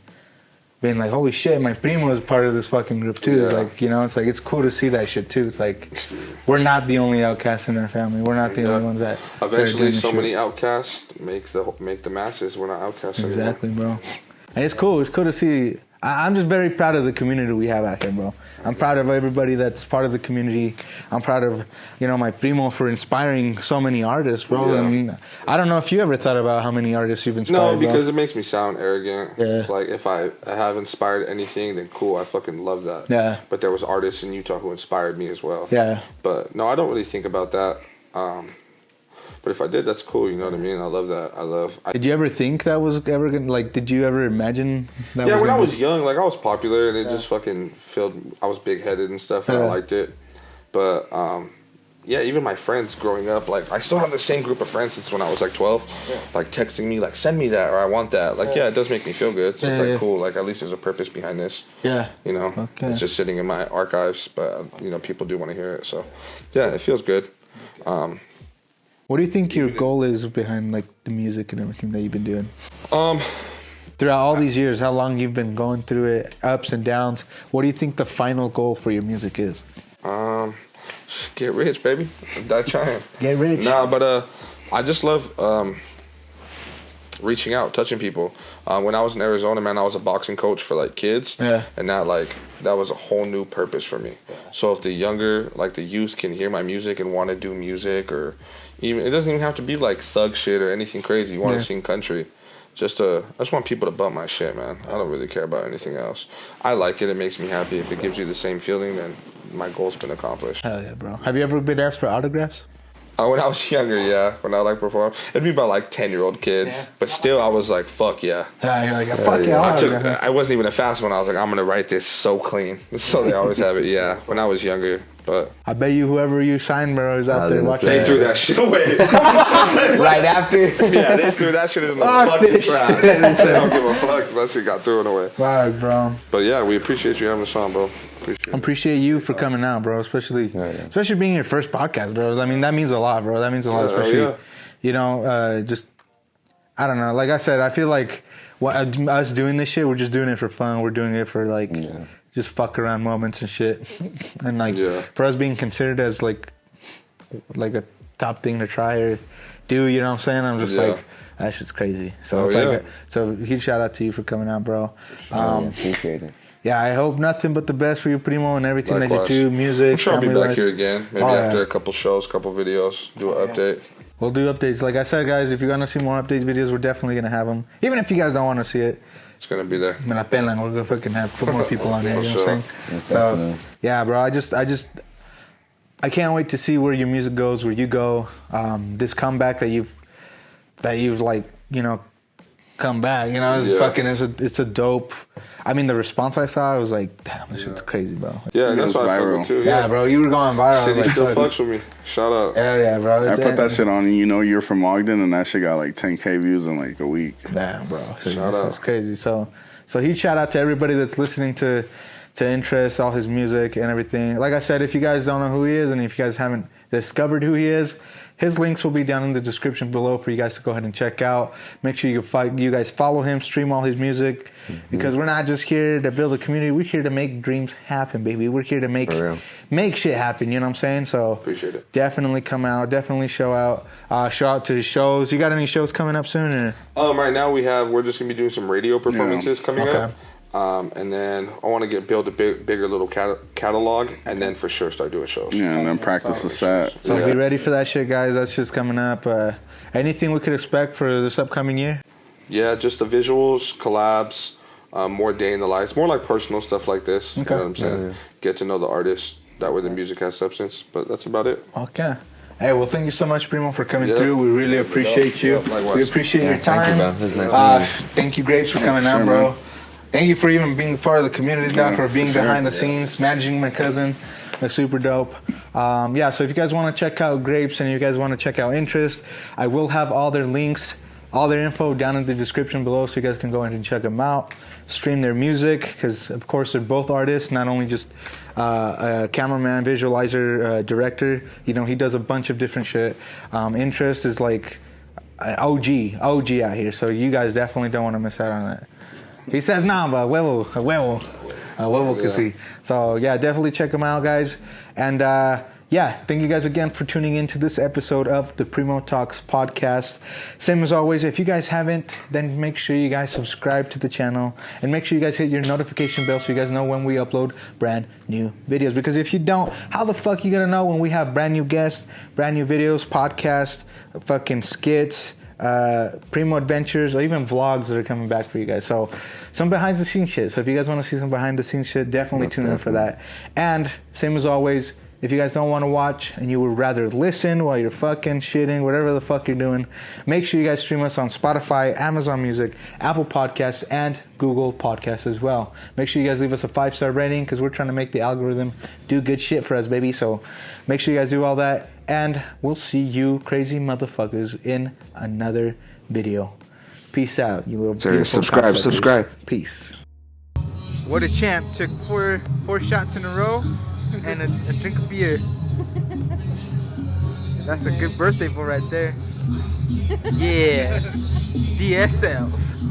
being like, holy shit, my primo is part of this fucking group too. It's like, you know, it's like, it's cool to see that shit too. It's like, we're not the only outcasts in our family. We're not the only ones that eventually so many outcasts make the masses. We're not outcasts anymore. Exactly, bro. And it's cool. It's cool to see. I'm just very proud of the community we have out here, bro. I'm proud of everybody that's part of the community. I'm proud of, you know, my primo for inspiring so many artists, bro. Yeah. I mean, I don't know if you ever thought about how many artists you've inspired. No, because bro. it makes me sound arrogant. Yeah. Like, if I have inspired anything, then cool, I fucking love that. Yeah. But there was artists in Utah who inspired me as well. Yeah. But no, I don't really think about that. But if I did, that's cool. You know what I mean? I love that. Did you ever think that was ever gonna, like, did you ever imagine that? Yeah, when I was be... young, like, I was popular and it just fucking filled. I was big headed and stuff, and I liked it. But yeah, even my friends growing up, like, I still have the same group of friends since when I was like 12, like texting me, like, send me that or I want that. Like, yeah, it does make me feel good. So it's like cool. Like, at least there's a purpose behind this. Yeah. You know, it's just sitting in my archives, but you know, people do want to hear it. So yeah, it feels good. What do you think your goal is behind like the music and everything that you've been doing? Throughout all these years, how long you've been going through it, ups and downs, what do you think the final goal for your music is? Get rich, baby. Die trying. Get rich. Nah, but I just love reaching out, touching people. When I was in Arizona, man, I was a boxing coach for like kids. Yeah. And that was a whole new purpose for me. So if the younger, like the youth, can hear my music and want to do music, or even, it doesn't even have to be like thug shit or anything crazy. You want to sing country. I just want people to bump my shit, man. I don't really care about anything else. I like it. It makes me happy. If it gives you the same feeling, then my goal's been accomplished. Hell yeah, bro. Have you ever been asked for autographs? When I was younger, yeah. When I like perform, it'd be about like 10-year-old kids. Yeah. But still, I was like, fuck yeah. Yeah, you're like, fuck yeah. I wasn't even a fast one. I was like, I'm gonna write this so clean. So they always have it. Yeah. When I was younger, but I bet you whoever you signed, bro, is out there watching. They threw that shit away. Right after. Yeah, they threw that shit in the fucking trash. They don't give a fuck. That shit got thrown away. Right, bro. But yeah, we appreciate you having us on, bro. Appreciate you for coming out, bro. Especially being your first podcast, bro. I mean, that means a lot, bro. That means a lot, especially, you know, just, I don't know. Like I said, I feel like us doing this shit, we're just doing it for fun. We're doing it for like, just fuck around moments and shit. And like, for us being considered as like a top thing to try or do, you know what I'm saying? I'm just like, that shit's crazy. So so huge shout out to you for coming out, bro. Appreciate it. Yeah, I hope nothing but the best for you, Primo, and everything that you do, music. I'm sure I'll be back here again. Maybe after a couple shows, couple videos, do an update. We'll do updates. Like I said, guys, if you're going to see more updates videos, we're definitely going to have them. Even if you guys don't want to see it. It's going to be there. Me la pelan. We're going to fucking put more people on there, you know what I'm saying? So, yeah, bro, I can't wait to see where your music goes, where you go. This comeback that you've like, you know, come back, you know, it's a dope. I mean, the response I saw, I was like, damn, this shit's crazy, bro. Yeah, that's why I fuck with too. Yeah, bro, you were going viral. City like, still fucks with me. Shout out. Yeah, bro. I put that shit on, you know, you're from Ogden, and that shit got like 10K views in like a week. Damn, bro. Shout out. It's crazy. So huge shout out to everybody that's listening to Interest, all his music and everything. Like I said, if you guys don't know who he is, and if you guys haven't discovered who he is, His links will be down in the description below for you guys to go ahead and check out. Make sure you guys follow him, stream all his music, because we're not just here to build a community. We're here to make dreams happen, baby. We're here to make shit happen. You know what I'm saying? So appreciate it. Definitely come out. Definitely show out. Show out to his shows. You got any shows coming up soon? Or? Right now we're just gonna be doing some radio performances coming up. And then I want to build a bigger little catalog, and then for sure start doing shows. Yeah, and then practice the set. So be ready for that shit, guys. That's just coming up. Anything we could expect for this upcoming year? Yeah, just the visuals, collabs, more day in the lives, more like personal stuff like this. Okay. You know what I'm saying? Get to know the artist. That way the music has substance. But that's about it. Okay. Hey, well, thank you so much, Primo, for coming through. We really appreciate you. We appreciate your time. Thank you, Grapez, for coming out, bro. Thank you for even being part of the community, Doc, for being behind the scenes, managing my cousin. That's super dope. So if you guys want to check out Grapez and you guys want to check out Interest, I will have all their links, all their info down in the description below, so you guys can go ahead and check them out, stream their music, because, of course, they're both artists, not only just a cameraman, visualizer, director. You know, he does a bunch of different shit. Interest is like an OG out here, so you guys definitely don't want to miss out on that. He says, nah, but huevo que sí. So, yeah, definitely check them out, guys. And, thank you guys again for tuning in to this episode of the PrimoTalks Podcast. Same as always, if you guys haven't, then make sure you guys subscribe to the channel. And make sure you guys hit your notification bell so you guys know when we upload brand new videos. Because if you don't, how the fuck you gonna know when we have brand new guests, brand new videos, podcasts, fucking skits, Primo adventures, or even vlogs that are coming back for you guys. So some behind the scenes shit. So if you guys want to see some behind the scenes shit, definitely tune in for that. And same as always, if you guys don't want to watch and you would rather listen while you're fucking shitting, whatever the fuck you're doing, make sure you guys stream us on Spotify, Amazon Music, Apple Podcasts, and Google Podcasts as well. Make sure you guys leave us a 5-star rating, because we're trying to make the algorithm do good shit for us, baby. So make sure you guys do all that. And we'll see you crazy motherfuckers in another video. Peace out, you little subscribe. Peace. What a champ. Took four shots in a row and a drink of beer. That's a good birthday boy right there. Yeah. DSLs.